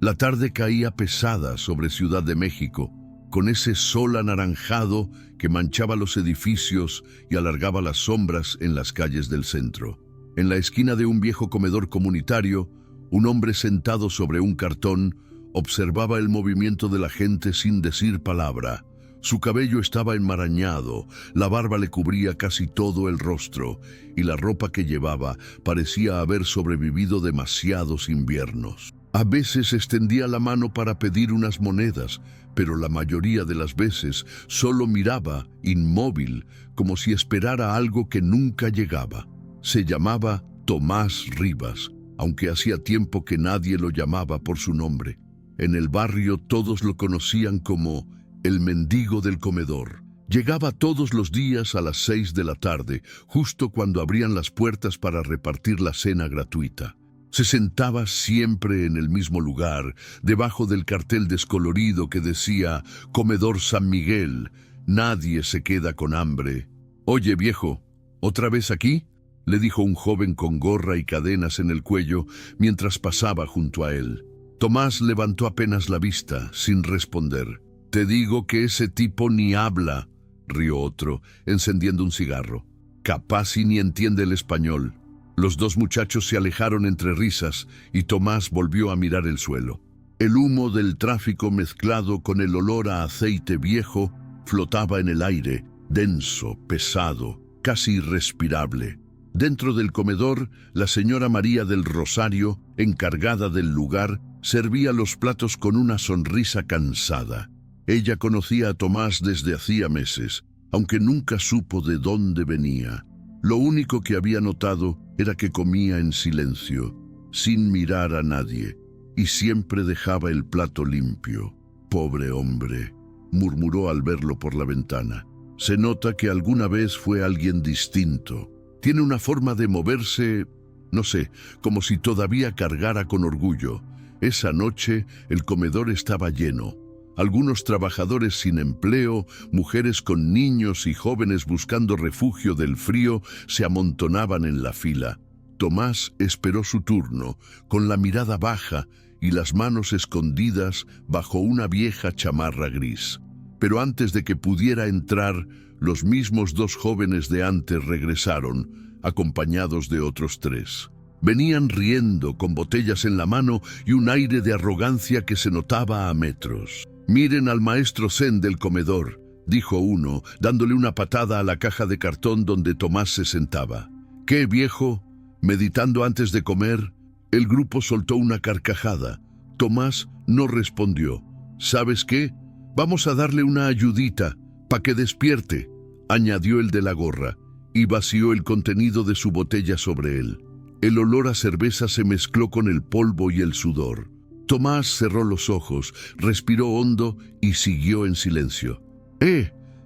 La tarde caía pesada sobre Ciudad de México, con ese sol anaranjado que manchaba los edificios y alargaba las sombras en las calles del centro. En la esquina de un viejo comedor comunitario, un hombre sentado sobre un cartón observaba el movimiento de la gente sin decir palabra. Su cabello estaba enmarañado, la barba le cubría casi todo el rostro y la ropa que llevaba parecía haber sobrevivido demasiados inviernos. A veces extendía la mano para pedir unas monedas, pero la mayoría de las veces solo miraba, inmóvil, como si esperara algo que nunca llegaba. Se llamaba Tomás Rivas, aunque hacía tiempo que nadie lo llamaba por su nombre. En el barrio todos lo conocían como el mendigo del comedor. Llegaba todos los días a las 6 de la tarde, justo cuando abrían las puertas para repartir la cena gratuita. Se sentaba siempre en el mismo lugar, debajo del cartel descolorido que decía «Comedor San Miguel, nadie se queda con hambre». «Oye, viejo, ¿otra vez aquí?», le dijo un joven con gorra y cadenas en el cuello mientras pasaba junto a él. Tomás levantó apenas la vista, sin responder. «Te digo que ese tipo ni habla», rió otro, encendiendo un cigarro. «Capaz y ni entiende el español». Los dos muchachos se alejaron entre risas y Tomás volvió a mirar el suelo. El humo del tráfico mezclado con el olor a aceite viejo flotaba en el aire, denso, pesado, casi irrespirable. Dentro del comedor, la señora María del Rosario, encargada del lugar, servía los platos con una sonrisa cansada. Ella conocía a Tomás desde hacía meses, aunque nunca supo de dónde venía. Lo único que había notado era que comía en silencio, sin mirar a nadie, y siempre dejaba el plato limpio. «Pobre hombre», murmuró al verlo por la ventana. «Se nota que alguna vez fue alguien distinto. Tiene una forma de moverse, no sé, como si todavía cargara con orgullo». Esa noche el comedor estaba lleno. Algunos trabajadores sin empleo, mujeres con niños y jóvenes buscando refugio del frío se amontonaban en la fila. Tomás esperó su turno, con la mirada baja y las manos escondidas bajo una vieja chamarra gris. Pero antes de que pudiera entrar, los mismos dos jóvenes de antes regresaron, acompañados de otros tres. Venían riendo, con botellas en la mano y un aire de arrogancia que se notaba a metros. «Miren al maestro Zen del comedor», dijo uno, dándole una patada a la caja de cartón donde Tomás se sentaba. «¿Qué, viejo? ¿Meditando antes de comer?» El grupo soltó una carcajada. Tomás no respondió. «¿Sabes qué? Vamos a darle una ayudita, pa' que despierte», añadió el de la gorra, y vació el contenido de su botella sobre él. El olor a cerveza se mezcló con el polvo y el sudor. Tomás cerró los ojos, respiró hondo y siguió en silencio.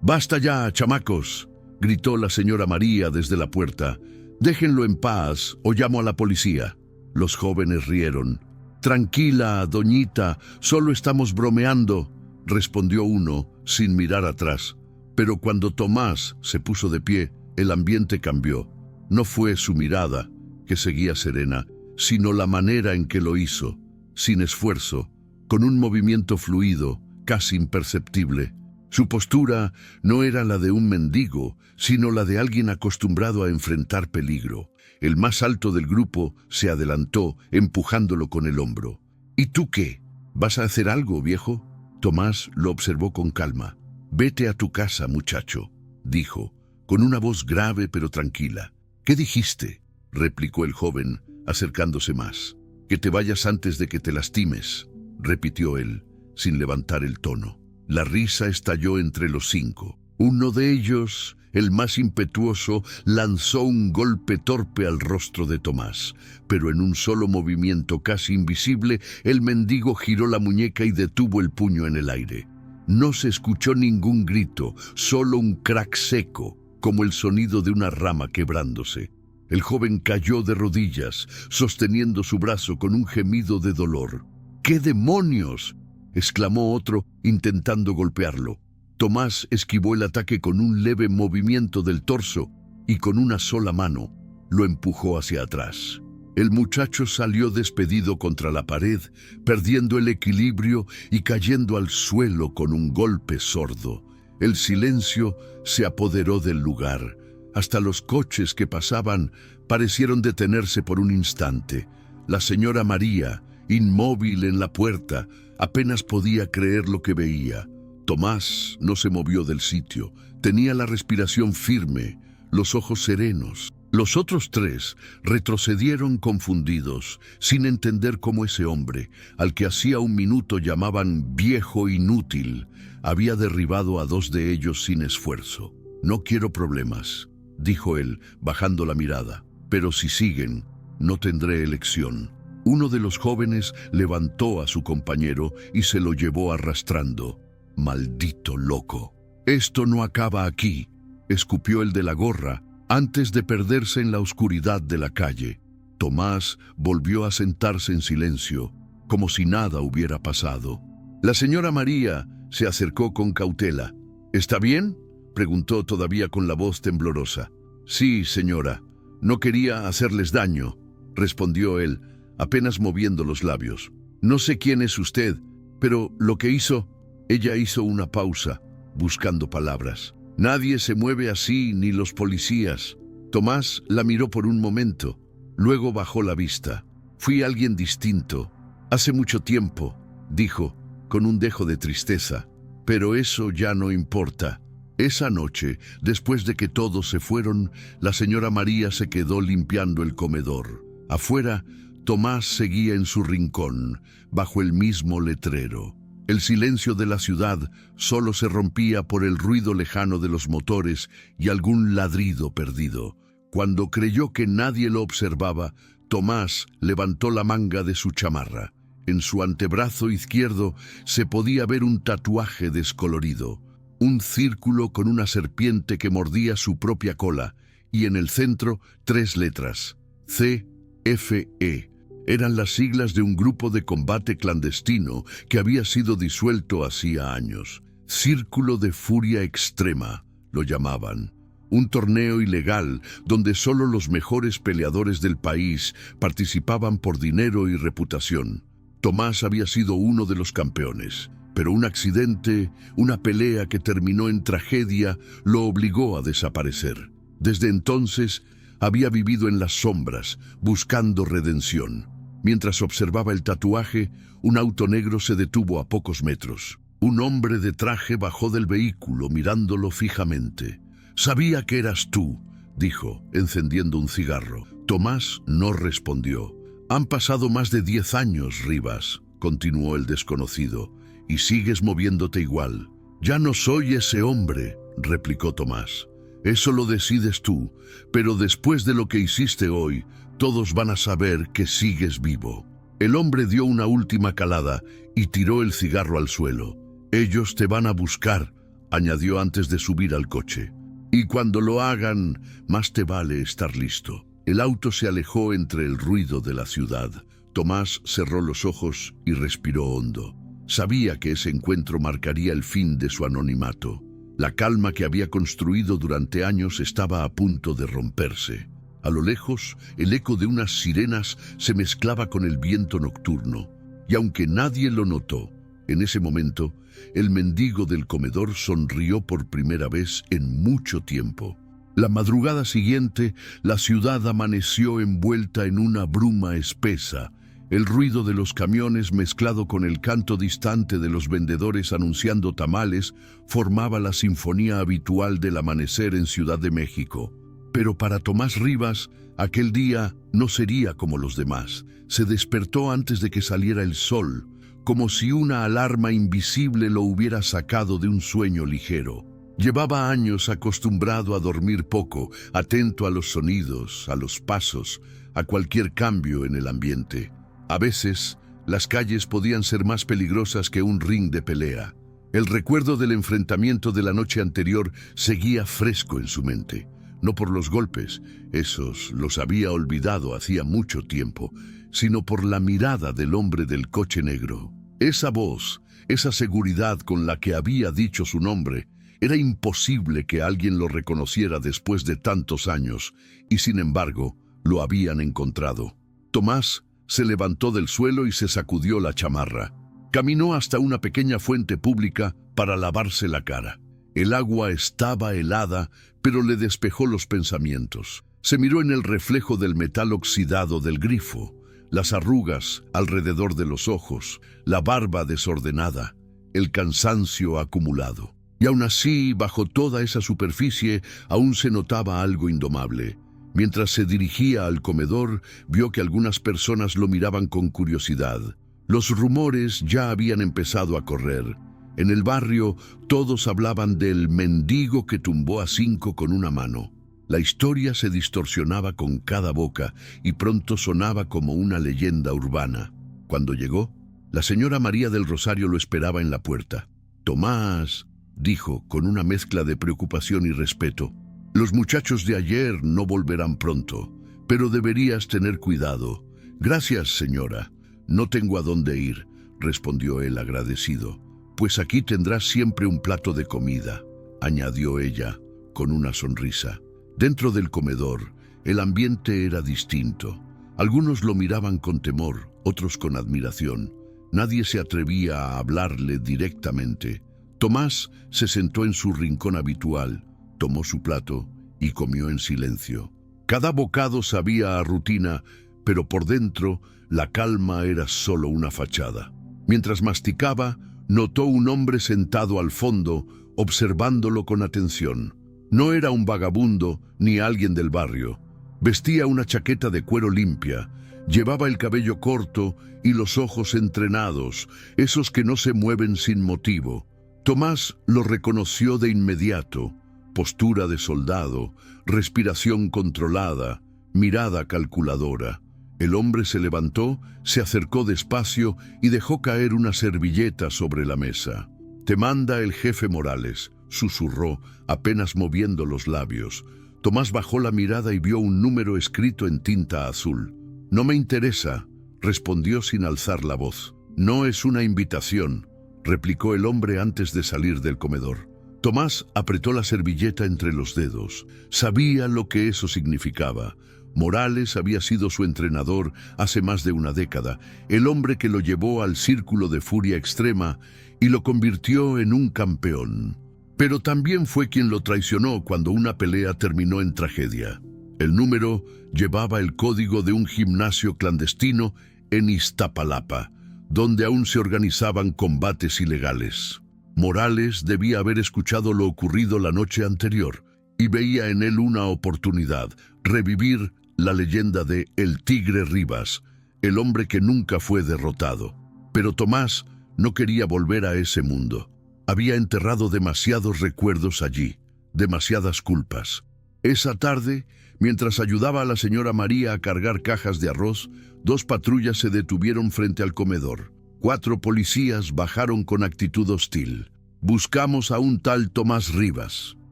«Basta ya, chamacos», gritó la señora María desde la puerta. «Déjenlo en paz o llamo a la policía». Los jóvenes rieron. «Tranquila, doñita, solo estamos bromeando», respondió uno, sin mirar atrás. Pero cuando Tomás se puso de pie, el ambiente cambió. No fue su mirada, que seguía serena, sino la manera en que lo hizo. Sin esfuerzo, con un movimiento fluido, casi imperceptible. Su postura no era la de un mendigo, sino la de alguien acostumbrado a enfrentar peligro. El más alto del grupo se adelantó, empujándolo con el hombro. «¿Y tú qué? ¿Vas a hacer algo, viejo?» Tomás lo observó con calma. «Vete a tu casa, muchacho», dijo, con una voz grave pero tranquila. «¿Qué dijiste?», replicó el joven, acercándose más. «Que te vayas antes de que te lastimes», repitió él, sin levantar el tono. La risa estalló entre los cinco. Uno de ellos, el más impetuoso, lanzó un golpe torpe al rostro de Tomás, pero en un solo movimiento casi invisible, el mendigo giró la muñeca y detuvo el puño en el aire. No se escuchó ningún grito, solo un crack seco, como el sonido de una rama quebrándose. El joven cayó de rodillas, sosteniendo su brazo con un gemido de dolor. «¡Qué demonios!», exclamó otro, intentando golpearlo. Tomás esquivó el ataque con un leve movimiento del torso y con una sola mano lo empujó hacia atrás. El muchacho salió despedido contra la pared, perdiendo el equilibrio y cayendo al suelo con un golpe sordo. El silencio se apoderó del lugar. Hasta los coches que pasaban parecieron detenerse por un instante. La señora María, inmóvil en la puerta, apenas podía creer lo que veía. Tomás no se movió del sitio. Tenía la respiración firme, los ojos serenos. Los otros tres retrocedieron confundidos, sin entender cómo ese hombre, al que hacía un minuto llamaban viejo inútil, había derribado a dos de ellos sin esfuerzo. «No quiero problemas», dijo él, bajando la mirada, «pero si siguen, no tendré elección». Uno de los jóvenes levantó a su compañero y se lo llevó arrastrando. «Maldito loco». «Esto no acaba aquí», escupió el de la gorra, antes de perderse en la oscuridad de la calle. Tomás volvió a sentarse en silencio, como si nada hubiera pasado. La señora María se acercó con cautela. «¿Está bien?», preguntó todavía con la voz temblorosa. «Sí, señora. No quería hacerles daño», respondió él, apenas moviendo los labios. «No sé quién es usted, pero lo que hizo...» Ella hizo una pausa, buscando palabras. «Nadie se mueve así, ni los policías». Tomás la miró por un momento, luego bajó la vista. «Fui alguien distinto. Hace mucho tiempo», dijo, con un dejo de tristeza. «Pero eso ya no importa». Esa noche, después de que todos se fueron, la señora María se quedó limpiando el comedor. Afuera, Tomás seguía en su rincón, bajo el mismo letrero. El silencio de la ciudad solo se rompía por el ruido lejano de los motores y algún ladrido perdido. Cuando creyó que nadie lo observaba, Tomás levantó la manga de su chamarra. En su antebrazo izquierdo se podía ver un tatuaje descolorido, un círculo con una serpiente que mordía su propia cola, y en el centro 3 letras, CFE. Eran las siglas de un grupo de combate clandestino que había sido disuelto hacía años. Círculo de Furia Extrema, lo llamaban. Un torneo ilegal donde solo los mejores peleadores del país participaban por dinero y reputación. Tomás había sido uno de los campeones, pero un accidente, una pelea que terminó en tragedia, lo obligó a desaparecer. Desde entonces había vivido en las sombras, buscando redención. Mientras observaba el tatuaje, un auto negro se detuvo a pocos metros. Un hombre de traje bajó del vehículo mirándolo fijamente. «Sabía que eras tú», dijo, encendiendo un cigarro. Tomás no respondió. «Han pasado más de 10 años, Rivas», continuó el desconocido, «y sigues moviéndote igual». «Ya no soy ese hombre», replicó Tomás. «Eso lo decides tú, pero después de lo que hiciste hoy, todos van a saber que sigues vivo». El hombre dio una última calada y tiró el cigarro al suelo. «Ellos te van a buscar», añadió antes de subir al coche. «Y cuando lo hagan, más te vale estar listo». El auto se alejó entre el ruido de la ciudad. Tomás cerró los ojos y respiró hondo. Sabía que ese encuentro marcaría el fin de su anonimato. La calma que había construido durante años estaba a punto de romperse. A lo lejos, el eco de unas sirenas se mezclaba con el viento nocturno, y aunque nadie lo notó, en ese momento, el mendigo del comedor sonrió por primera vez en mucho tiempo. La madrugada siguiente, la ciudad amaneció envuelta en una bruma espesa. El ruido de los camiones mezclado con el canto distante de los vendedores anunciando tamales formaba la sinfonía habitual del amanecer en Ciudad de México. Pero para Tomás Rivas, aquel día no sería como los demás. Se despertó antes de que saliera el sol, como si una alarma invisible lo hubiera sacado de un sueño ligero. Llevaba años acostumbrado a dormir poco, atento a los sonidos, a los pasos, a cualquier cambio en el ambiente. A veces, las calles podían ser más peligrosas que un ring de pelea. El recuerdo del enfrentamiento de la noche anterior seguía fresco en su mente. No por los golpes, esos los había olvidado hacía mucho tiempo, sino por la mirada del hombre del coche negro. Esa voz, esa seguridad con la que había dicho su nombre, era imposible que alguien lo reconociera después de tantos años, y sin embargo, lo habían encontrado. Tomás se levantó del suelo y se sacudió la chamarra. Caminó hasta una pequeña fuente pública para lavarse la cara. El agua estaba helada, pero le despejó los pensamientos. Se miró en el reflejo del metal oxidado del grifo, las arrugas alrededor de los ojos, la barba desordenada, el cansancio acumulado. Y aún así, bajo toda esa superficie, aún se notaba algo indomable. Mientras se dirigía al comedor, vio que algunas personas lo miraban con curiosidad. Los rumores ya habían empezado a correr. En el barrio, todos hablaban del mendigo que tumbó a 5 con una mano. La historia se distorsionaba con cada boca y pronto sonaba como una leyenda urbana. Cuando llegó, la señora María del Rosario lo esperaba en la puerta. «Tomás», dijo con una mezcla de preocupación y respeto, «los muchachos de ayer no volverán pronto, pero deberías tener cuidado». «Gracias, señora. No tengo a dónde ir», respondió él agradecido. «Pues aquí tendrás siempre un plato de comida», añadió ella con una sonrisa. Dentro del comedor, el ambiente era distinto. Algunos lo miraban con temor, otros con admiración. Nadie se atrevía a hablarle directamente. Tomás se sentó en su rincón habitual, tomó su plato y comió en silencio. Cada bocado sabía a rutina, pero por dentro la calma era solo una fachada. Mientras masticaba, notó un hombre sentado al fondo, observándolo con atención. No era un vagabundo ni alguien del barrio. Vestía una chaqueta de cuero limpia, llevaba el cabello corto y los ojos entrenados, esos que no se mueven sin motivo. Tomás lo reconoció de inmediato. Postura de soldado, respiración controlada, mirada calculadora. El hombre se levantó, se acercó despacio y dejó caer una servilleta sobre la mesa. «Te manda el jefe Morales», susurró, apenas moviendo los labios. Tomás bajó la mirada y vio un número escrito en tinta azul. «No me interesa», respondió sin alzar la voz. «No es una invitación», replicó el hombre antes de salir del comedor. Tomás apretó la servilleta entre los dedos. Sabía lo que eso significaba. Morales había sido su entrenador hace más de una década, el hombre que lo llevó al círculo de furia extrema y lo convirtió en un campeón. Pero también fue quien lo traicionó cuando una pelea terminó en tragedia. El número llevaba el código de un gimnasio clandestino en Iztapalapa, donde aún se organizaban combates ilegales. Morales debía haber escuchado lo ocurrido la noche anterior y veía en él una oportunidad, revivir la leyenda de El Tigre Rivas, el hombre que nunca fue derrotado. Pero Tomás no quería volver a ese mundo. Había enterrado demasiados recuerdos allí, demasiadas culpas. Esa tarde, mientras ayudaba a la señora María a cargar cajas de arroz, 2 patrullas se detuvieron frente al comedor. 4 policías bajaron con actitud hostil. «Buscamos a un tal Tomás Rivas»,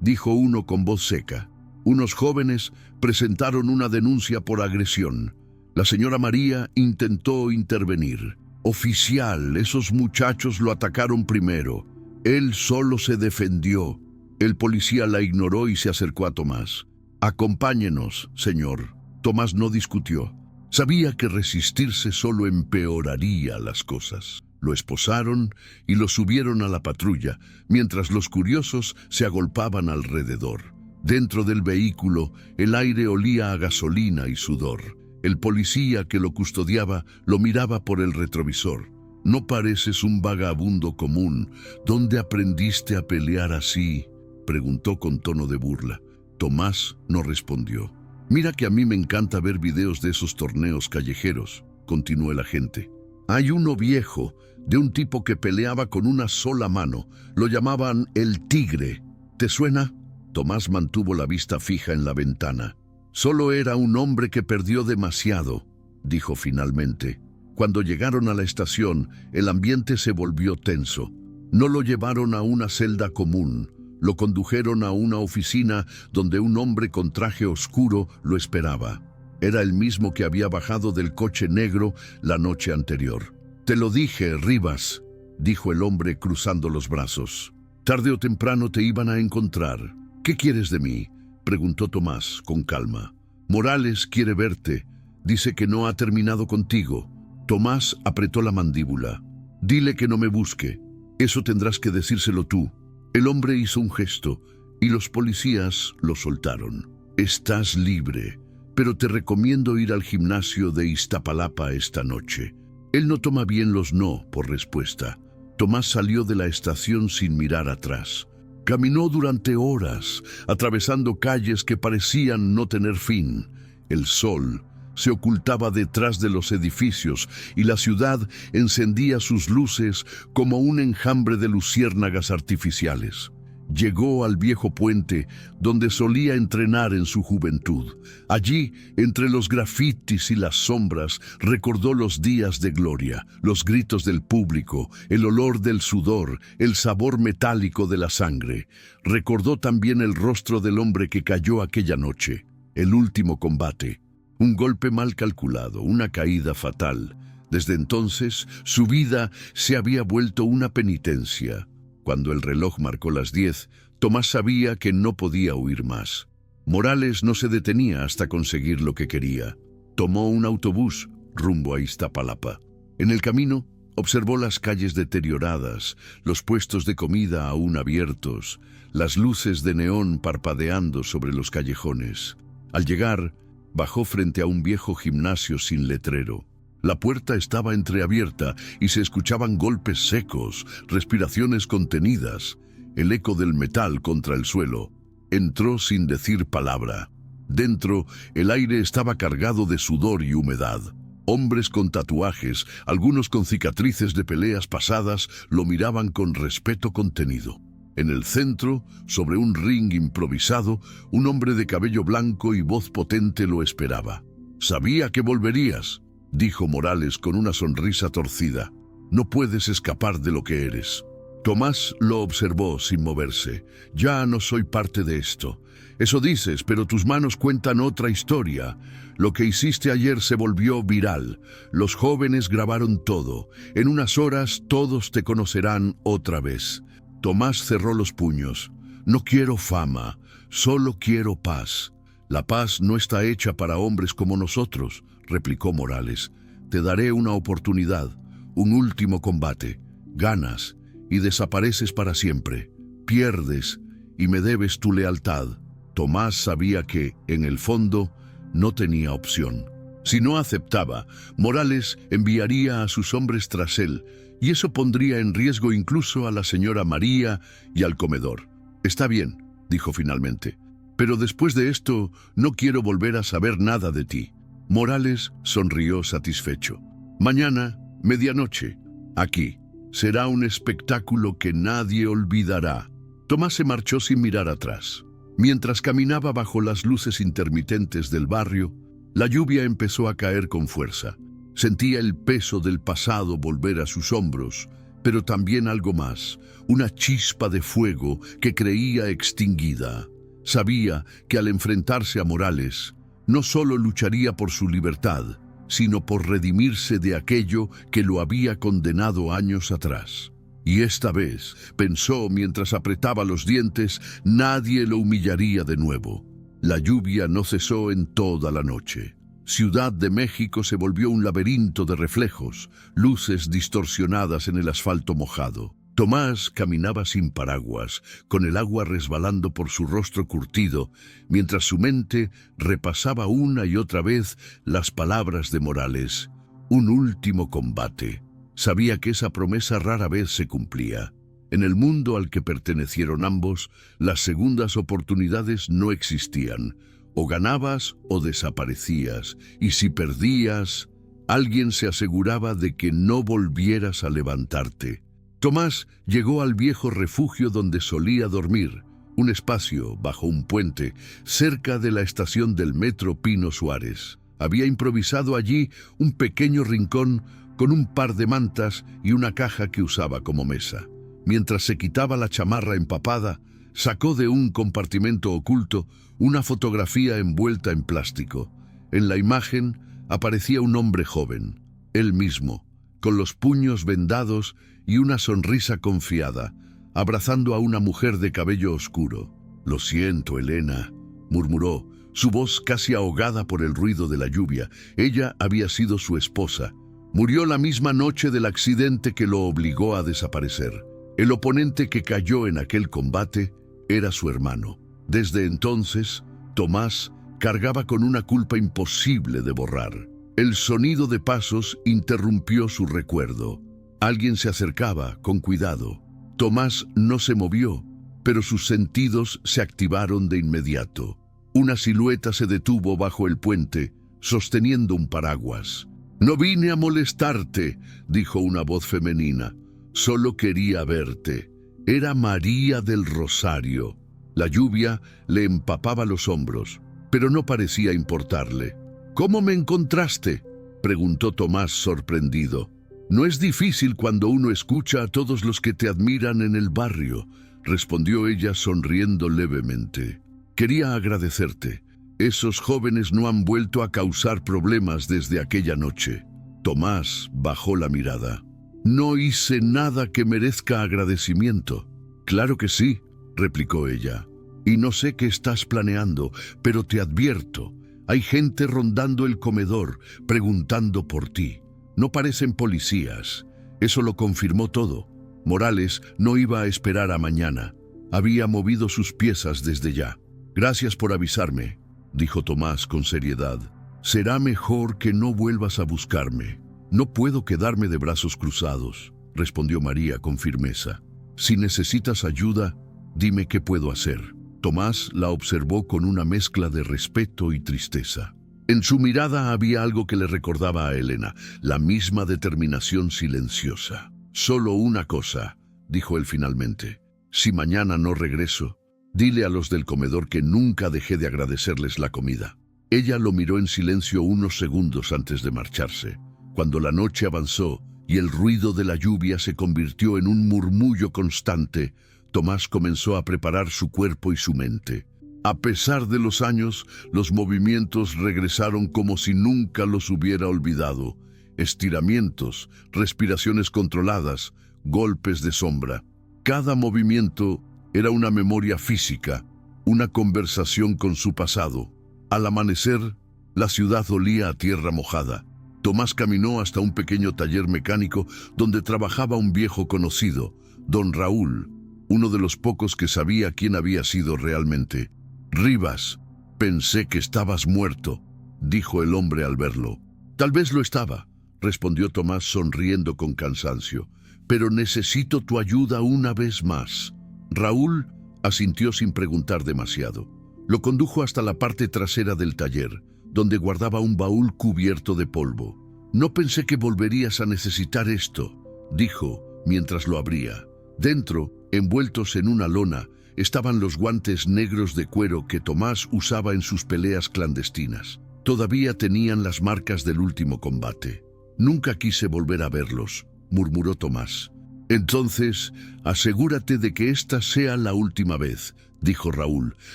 dijo uno con voz seca. Unos jóvenes presentaron una denuncia por agresión. La señora María intentó intervenir. «Oficial, esos muchachos lo atacaron primero. Él solo se defendió». El policía la ignoró y se acercó a Tomás. «Acompáñenos, señor». Tomás no discutió. Sabía que resistirse solo empeoraría las cosas. Lo esposaron y lo subieron a la patrulla, mientras los curiosos se agolpaban alrededor. Dentro del vehículo, el aire olía a gasolina y sudor. El policía que lo custodiaba lo miraba por el retrovisor. «No pareces un vagabundo común. ¿Dónde aprendiste a pelear así?», preguntó con tono de burla. Tomás no respondió. «Mira que a mí me encanta ver videos de esos torneos callejeros», continuó el agente. «Hay uno viejo, de un tipo que peleaba con una sola mano. Lo llamaban el Tigre. ¿Te suena?». Tomás mantuvo la vista fija en la ventana. «Solo era un hombre que perdió demasiado», dijo finalmente. Cuando llegaron a la estación, el ambiente se volvió tenso. No lo llevaron a una celda común. Lo condujeron a una oficina donde un hombre con traje oscuro lo esperaba. Era el mismo que había bajado del coche negro la noche anterior. «Te lo dije, Rivas», dijo el hombre cruzando los brazos. «Tarde o temprano te iban a encontrar». «¿Qué quieres de mí?», preguntó Tomás con calma. «Morales quiere verte. Dice que no ha terminado contigo. Tomás apretó la mandíbula. Dile que no me busque. Eso tendrás que decírselo tú. El hombre hizo un gesto y los policías lo soltaron. Estás libre, pero te recomiendo ir al gimnasio de Iztapalapa esta noche. Él no toma bien los no por respuesta. Tomás salió de la estación sin mirar atrás. Caminó durante horas, atravesando calles que parecían no tener fin. El sol se ocultaba detrás de los edificios y la ciudad encendía sus luces como un enjambre de luciérnagas artificiales. Llegó al viejo puente donde solía entrenar en su juventud. Allí, entre los grafitis y las sombras, recordó los días de gloria, los gritos del público, el olor del sudor, el sabor metálico de la sangre. Recordó también el rostro del hombre que cayó aquella noche, el último combate. Un golpe mal calculado, una caída fatal. Desde entonces, su vida se había vuelto una penitencia. Cuando el reloj marcó las 10, Tomás sabía que no podía huir más. Morales no se detenía hasta conseguir lo que quería. Tomó un autobús rumbo a Iztapalapa. En el camino, observó las calles deterioradas, los puestos de comida aún abiertos, las luces de neón parpadeando sobre los callejones. Al llegar, bajó frente a un viejo gimnasio sin letrero. La puerta estaba entreabierta y se escuchaban golpes secos, respiraciones contenidas, el eco del metal contra el suelo. Entró sin decir palabra. Dentro, el aire estaba cargado de sudor y humedad. Hombres con tatuajes, algunos con cicatrices de peleas pasadas, lo miraban con respeto contenido. En el centro, sobre un ring improvisado, un hombre de cabello blanco y voz potente lo esperaba. «Sabía que volverías», dijo Morales con una sonrisa torcida. «No puedes escapar de lo que eres». Tomás lo observó sin moverse. «Ya no soy parte de esto. Eso dices, pero tus manos cuentan otra historia. Lo que hiciste ayer se volvió viral. Los jóvenes grabaron todo. En unas horas todos te conocerán otra vez». Tomás cerró los puños. «No quiero fama, solo quiero paz». «La paz no está hecha para hombres como nosotros», replicó Morales. «Te daré una oportunidad, un último combate. Ganas y desapareces para siempre. Pierdes y me debes tu lealtad». Tomás sabía que, en el fondo, no tenía opción. Si no aceptaba, Morales enviaría a sus hombres tras él, y eso pondría en riesgo incluso a la señora María y al comedor. «Está bien», dijo finalmente, «pero después de esto no quiero volver a saber nada de ti». Morales sonrió satisfecho. «Mañana, medianoche, aquí, será un espectáculo que nadie olvidará». Tomás se marchó sin mirar atrás. Mientras caminaba bajo las luces intermitentes del barrio, la lluvia empezó a caer con fuerza. Sentía el peso del pasado volver a sus hombros, pero también algo más, una chispa de fuego que creía extinguida. Sabía que al enfrentarse a Morales, no solo lucharía por su libertad, sino por redimirse de aquello que lo había condenado años atrás. Y esta vez, pensó mientras apretaba los dientes, nadie lo humillaría de nuevo. La lluvia no cesó en toda la noche. Ciudad de México se volvió un laberinto de reflejos, luces distorsionadas en el asfalto mojado. Tomás caminaba sin paraguas, con el agua resbalando por su rostro curtido, mientras su mente repasaba una y otra vez las palabras de Morales. Un último combate. Sabía que esa promesa rara vez se cumplía. En el mundo al que pertenecieron ambos, las segundas oportunidades no existían. O ganabas o desaparecías, y si perdías, alguien se aseguraba de que no volvieras a levantarte. Tomás llegó al viejo refugio donde solía dormir, un espacio bajo un puente, cerca de la estación del metro Pino Suárez. Había improvisado allí un pequeño rincón con un par de mantas y una caja que usaba como mesa. Mientras se quitaba la chamarra empapada, sacó de un compartimento oculto una fotografía envuelta en plástico. En la imagen aparecía un hombre joven, él mismo, con los puños vendados y una sonrisa confiada, abrazando a una mujer de cabello oscuro. «Lo siento, Elena», murmuró, su voz casi ahogada por el ruido de la lluvia. Ella había sido su esposa. Murió la misma noche del accidente que lo obligó a desaparecer. El oponente que cayó en aquel combate era su hermano. Desde entonces, Tomás cargaba con una culpa imposible de borrar. El sonido de pasos interrumpió su recuerdo. Alguien se acercaba con cuidado. Tomás no se movió, pero sus sentidos se activaron de inmediato. Una silueta se detuvo bajo el puente, sosteniendo un paraguas. «No vine a molestarte», dijo una voz femenina. «Solo quería verte». Era María del Rosario. La lluvia le empapaba los hombros, pero no parecía importarle. «¿Cómo me encontraste?», preguntó Tomás sorprendido. «No es difícil cuando uno escucha a todos los que te admiran en el barrio», respondió ella sonriendo levemente. «Quería agradecerte. Esos jóvenes no han vuelto a causar problemas desde aquella noche». Tomás bajó la mirada. «No hice nada que merezca agradecimiento». «Claro que sí», replicó ella. «Y no sé qué estás planeando, pero te advierto, hay gente rondando el comedor, preguntando por ti. No parecen policías». Eso lo confirmó todo. Morales no iba a esperar a mañana. Había movido sus piezas desde ya. «Gracias por avisarme», dijo Tomás con seriedad. «Será mejor que no vuelvas a buscarme». «No puedo quedarme de brazos cruzados», respondió María con firmeza. «Si necesitas ayuda, dime qué puedo hacer». Tomás la observó con una mezcla de respeto y tristeza. En su mirada había algo que le recordaba a Elena, la misma determinación silenciosa. «Solo una cosa», dijo él finalmente. «Si mañana no regreso, dile a los del comedor que nunca dejé de agradecerles la comida». Ella lo miró en silencio unos segundos antes de marcharse. Cuando la noche avanzó y el ruido de la lluvia se convirtió en un murmullo constante, Tomás comenzó a preparar su cuerpo y su mente. A pesar de los años, los movimientos regresaron como si nunca los hubiera olvidado. Estiramientos, respiraciones controladas, golpes de sombra. Cada movimiento era una memoria física, una conversación con su pasado. Al amanecer, la ciudad olía a tierra mojada. Tomás caminó hasta un pequeño taller mecánico donde trabajaba un viejo conocido, don Raúl, uno de los pocos que sabía quién había sido realmente. «Rivas, pensé que estabas muerto», dijo el hombre al verlo. «Tal vez lo estaba», respondió Tomás sonriendo con cansancio, «pero necesito tu ayuda una vez más». Raúl asintió sin preguntar demasiado. Lo condujo hasta la parte trasera del taller, donde guardaba un baúl cubierto de polvo. «No pensé que volverías a necesitar esto», dijo mientras lo abría. Dentro, envueltos en una lona, estaban los guantes negros de cuero que Tomás usaba en sus peleas clandestinas. Todavía tenían las marcas del último combate. «Nunca quise volver a verlos», murmuró Tomás. «Entonces, asegúrate de que esta sea la última vez», dijo Raúl,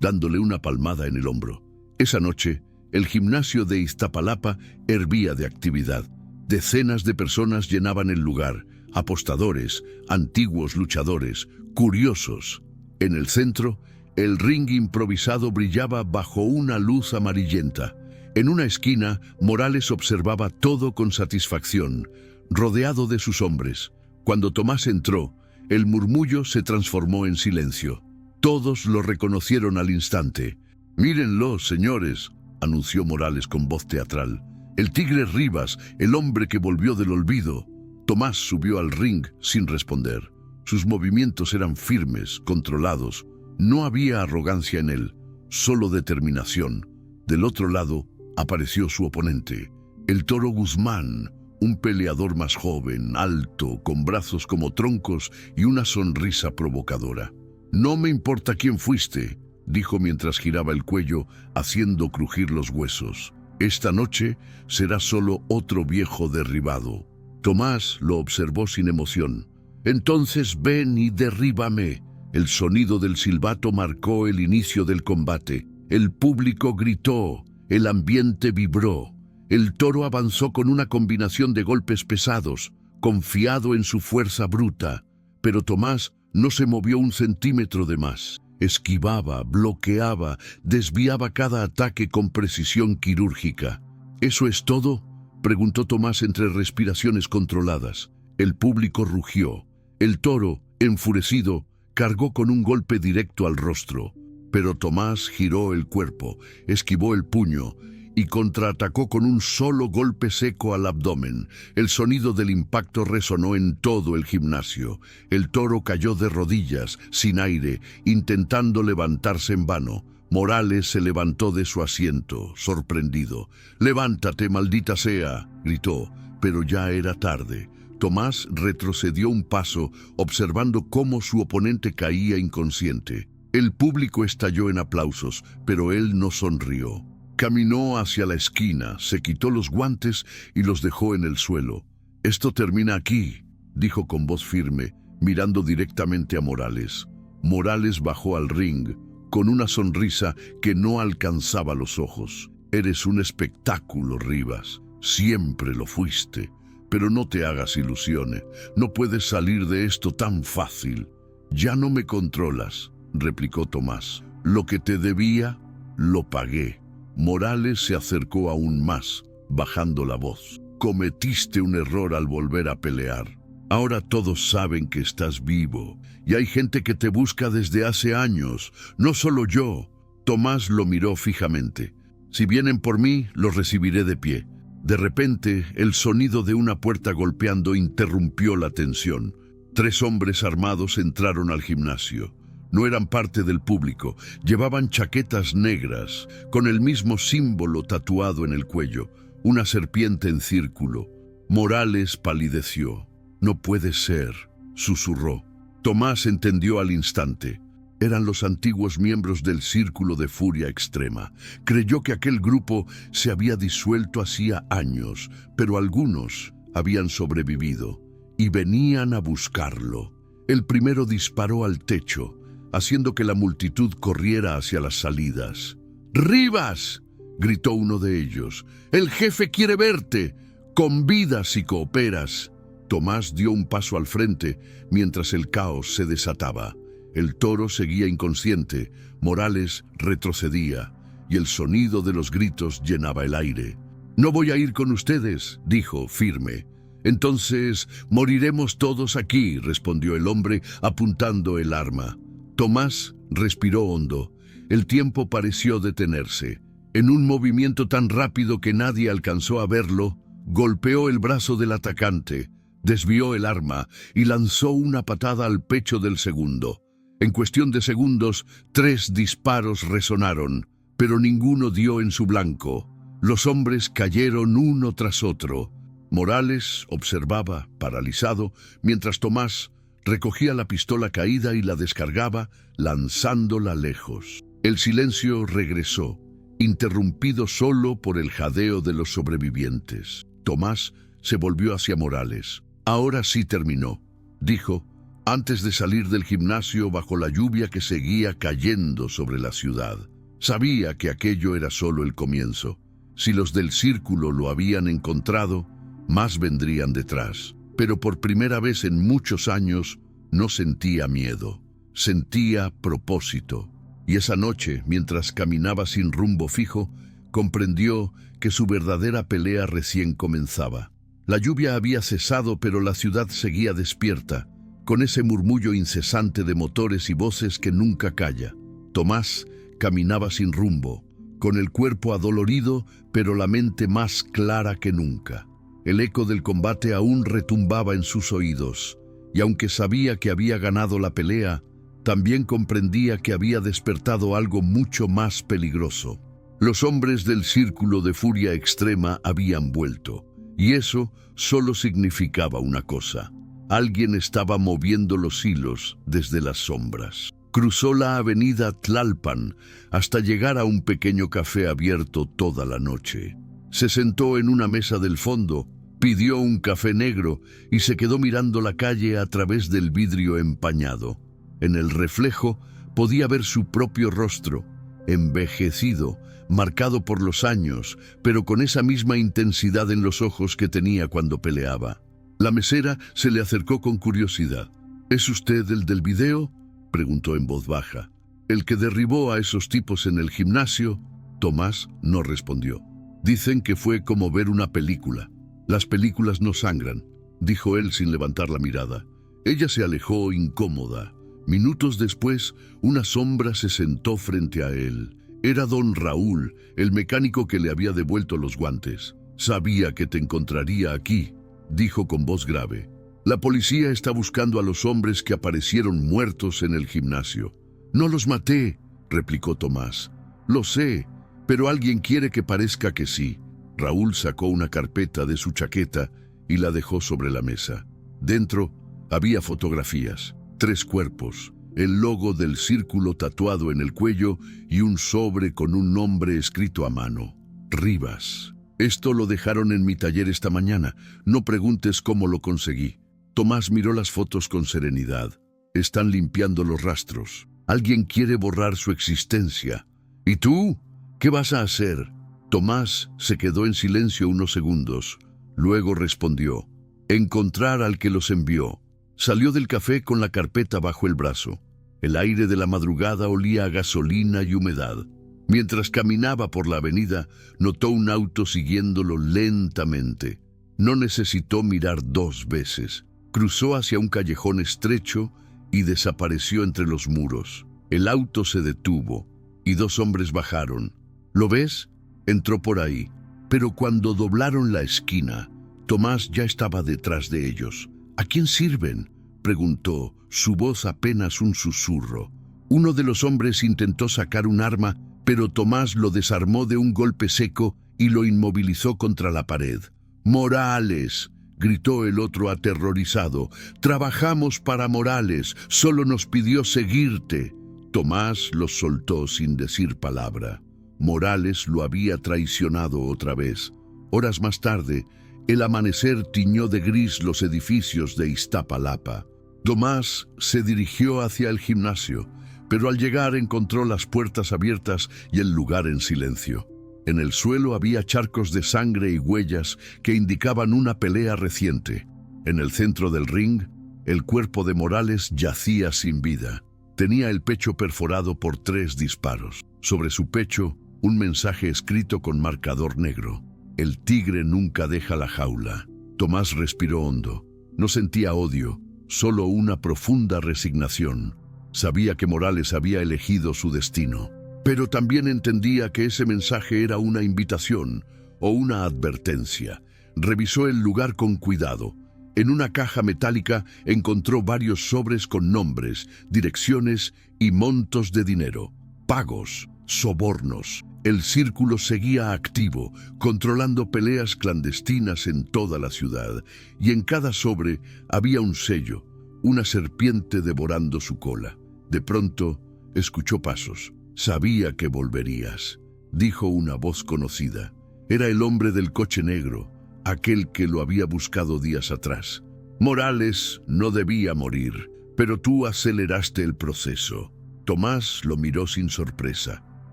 dándole una palmada en el hombro. Esa noche, el gimnasio de Iztapalapa hervía de actividad. Decenas de personas llenaban el lugar, apostadores, antiguos luchadores, curiosos. En el centro, el ring improvisado brillaba bajo una luz amarillenta. En una esquina, Morales observaba todo con satisfacción, rodeado de sus hombres. Cuando Tomás entró, el murmullo se transformó en silencio. Todos lo reconocieron al instante. «Mírenlo, señores», anunció Morales con voz teatral. «El Tigre Rivas, el hombre que volvió del olvido». Tomás subió al ring sin responder. Sus movimientos eran firmes, controlados. No había arrogancia en él, solo determinación. Del otro lado apareció su oponente, el Toro Guzmán, un peleador más joven, alto, con brazos como troncos y una sonrisa provocadora. «No me importa quién fuiste», dijo mientras giraba el cuello, haciendo crujir los huesos. «Esta noche será solo otro viejo derribado». Tomás lo observó sin emoción. «Entonces ven y derríbame». El sonido del silbato marcó el inicio del combate. El público gritó, el ambiente vibró. El toro avanzó con una combinación de golpes pesados, confiado en su fuerza bruta, pero Tomás no se movió un centímetro de más. Esquivaba, bloqueaba, desviaba cada ataque con precisión quirúrgica. ¿Eso es todo?, preguntó Tomás entre respiraciones controladas. El público rugió. El toro, enfurecido, cargó con un golpe directo al rostro. Pero Tomás giró el cuerpo, esquivó el puño y contraatacó con un solo golpe seco al abdomen. El sonido del impacto resonó en todo el gimnasio. El toro cayó de rodillas, sin aire, intentando levantarse en vano. Morales se levantó de su asiento, sorprendido. «¡Levántate, maldita sea!», gritó, pero ya era tarde. Tomás retrocedió un paso, observando cómo su oponente caía inconsciente. El público estalló en aplausos, pero él no sonrió. Caminó hacia la esquina, se quitó los guantes y los dejó en el suelo. «Esto termina aquí», dijo con voz firme, mirando directamente a Morales. Morales bajó al ring, con una sonrisa que no alcanzaba los ojos. «Eres un espectáculo, Rivas. Siempre lo fuiste. Pero no te hagas ilusiones. No puedes salir de esto tan fácil». «Ya no me controlas», replicó Tomás. «Lo que te debía, lo pagué». Morales se acercó aún más, bajando la voz. «Cometiste un error al volver a pelear. Ahora todos saben que estás vivo, y hay gente que te busca desde hace años, no solo yo». Tomás lo miró fijamente. «Si vienen por mí, los recibiré de pie». De repente, el sonido de una puerta golpeando interrumpió la tensión. 3 hombres armados entraron al gimnasio. No eran parte del público, llevaban chaquetas negras, con el mismo símbolo tatuado en el cuello, una serpiente en círculo. Morales palideció. «No puede ser», susurró. Tomás entendió al instante. Eran los antiguos miembros del Círculo de Furia Extrema. Creyó que aquel grupo se había disuelto hacía años, pero algunos habían sobrevivido y venían a buscarlo. El primero disparó al techo, haciendo que la multitud corriera hacia las salidas. «¡Rivas!», gritó uno de ellos. «El jefe quiere verte. Convida si cooperas». Tomás dio un paso al frente mientras el caos se desataba. El toro seguía inconsciente, Morales retrocedía y el sonido de los gritos llenaba el aire. «No voy a ir con ustedes», dijo, firme. «Entonces moriremos todos aquí», respondió el hombre apuntando el arma. Tomás respiró hondo. El tiempo pareció detenerse. En un movimiento tan rápido que nadie alcanzó a verlo, golpeó el brazo del atacante, desvió el arma y lanzó una patada al pecho del segundo. En cuestión de segundos, 3 disparos resonaron, pero ninguno dio en su blanco. Los hombres cayeron uno tras otro. Morales observaba, paralizado, mientras Tomás recogía la pistola caída y la descargaba, lanzándola lejos. El silencio regresó, interrumpido solo por el jadeo de los sobrevivientes. Tomás se volvió hacia Morales. «Ahora sí terminó», dijo, antes de salir del gimnasio bajo la lluvia que seguía cayendo sobre la ciudad. Sabía que aquello era solo el comienzo. Si los del círculo lo habían encontrado, más vendrían detrás. Pero por primera vez en muchos años no sentía miedo, sentía propósito. Y esa noche, mientras caminaba sin rumbo fijo, comprendió que su verdadera pelea recién comenzaba. La lluvia había cesado, pero la ciudad seguía despierta, con ese murmullo incesante de motores y voces que nunca calla. Tomás caminaba sin rumbo, con el cuerpo adolorido, pero la mente más clara que nunca. El eco del combate aún retumbaba en sus oídos, y aunque sabía que había ganado la pelea, también comprendía que había despertado algo mucho más peligroso. Los hombres del Círculo de Furia Extrema habían vuelto, y eso solo significaba una cosa: alguien estaba moviendo los hilos desde las sombras. Cruzó la avenida Tlalpan hasta llegar a un pequeño café abierto toda la noche. Se sentó en una mesa del fondo, pidió un café negro y se quedó mirando la calle a través del vidrio empañado. En el reflejo podía ver su propio rostro, envejecido, marcado por los años, pero con esa misma intensidad en los ojos que tenía cuando peleaba. La mesera se le acercó con curiosidad. «¿Es usted el del video?», preguntó en voz baja. El que derribó a esos tipos en el gimnasio. Tomás no respondió. Dicen que fue como ver una película. Las películas no sangran, dijo él sin levantar la mirada. Ella se alejó incómoda. Minutos después, una sombra se sentó frente a él. Era don Raúl, el mecánico que le había devuelto los guantes. Sabía que te encontraría aquí, dijo con voz grave. La policía está buscando a los hombres que aparecieron muertos en el gimnasio. No los maté, replicó Tomás. Lo sé, pero alguien quiere que parezca que sí. Raúl sacó una carpeta de su chaqueta y la dejó sobre la mesa. Dentro había fotografías, 3 cuerpos, el logo del círculo tatuado en el cuello y un sobre con un nombre escrito a mano. Rivas. Esto lo dejaron en mi taller esta mañana. No preguntes cómo lo conseguí. Tomás miró las fotos con serenidad. Están limpiando los rastros. Alguien quiere borrar su existencia. ¿Y tú? ¿Qué vas a hacer? Tomás se quedó en silencio unos segundos. Luego respondió: encontrar al que los envió. Salió del café con la carpeta bajo el brazo. El aire de la madrugada olía a gasolina y humedad. Mientras caminaba por la avenida, notó un auto siguiéndolo lentamente. No necesitó mirar 2 veces. Cruzó hacia un callejón estrecho y desapareció entre los muros. El auto se detuvo y 2 hombres bajaron. ¿Lo ves? Entró por ahí. Pero cuando doblaron la esquina, Tomás ya estaba detrás de ellos. ¿A quién sirven?, preguntó, su voz apenas un susurro. Uno de los hombres intentó sacar un arma, pero Tomás lo desarmó de un golpe seco y lo inmovilizó contra la pared. «¡Morales!», gritó el otro aterrorizado. «Trabajamos para Morales, solo nos pidió seguirte». Tomás los soltó sin decir palabra. Morales lo había traicionado otra vez. Horas más tarde, el amanecer tiñó de gris los edificios de Iztapalapa. Tomás se dirigió hacia el gimnasio, pero al llegar encontró las puertas abiertas y el lugar en silencio. En el suelo había charcos de sangre y huellas que indicaban una pelea reciente. En el centro del ring, el cuerpo de Morales yacía sin vida. Tenía el pecho perforado por 3 disparos. Sobre su pecho, un mensaje escrito con marcador negro: «El tigre nunca deja la jaula». Tomás respiró hondo. No sentía odio, solo una profunda resignación. Sabía que Morales había elegido su destino, pero también entendía que ese mensaje era una invitación o una advertencia. Revisó el lugar con cuidado. En una caja metálica encontró varios sobres con nombres, direcciones y montos de dinero. Pagos, sobornos. El círculo seguía activo, controlando peleas clandestinas en toda la ciudad, y en cada sobre había un sello, una serpiente devorando su cola. De pronto, escuchó pasos. «Sabía que volverías», dijo una voz conocida. Era el hombre del coche negro, aquel que lo había buscado días atrás. «Morales no debía morir, pero tú aceleraste el proceso». Tomás lo miró sin sorpresa.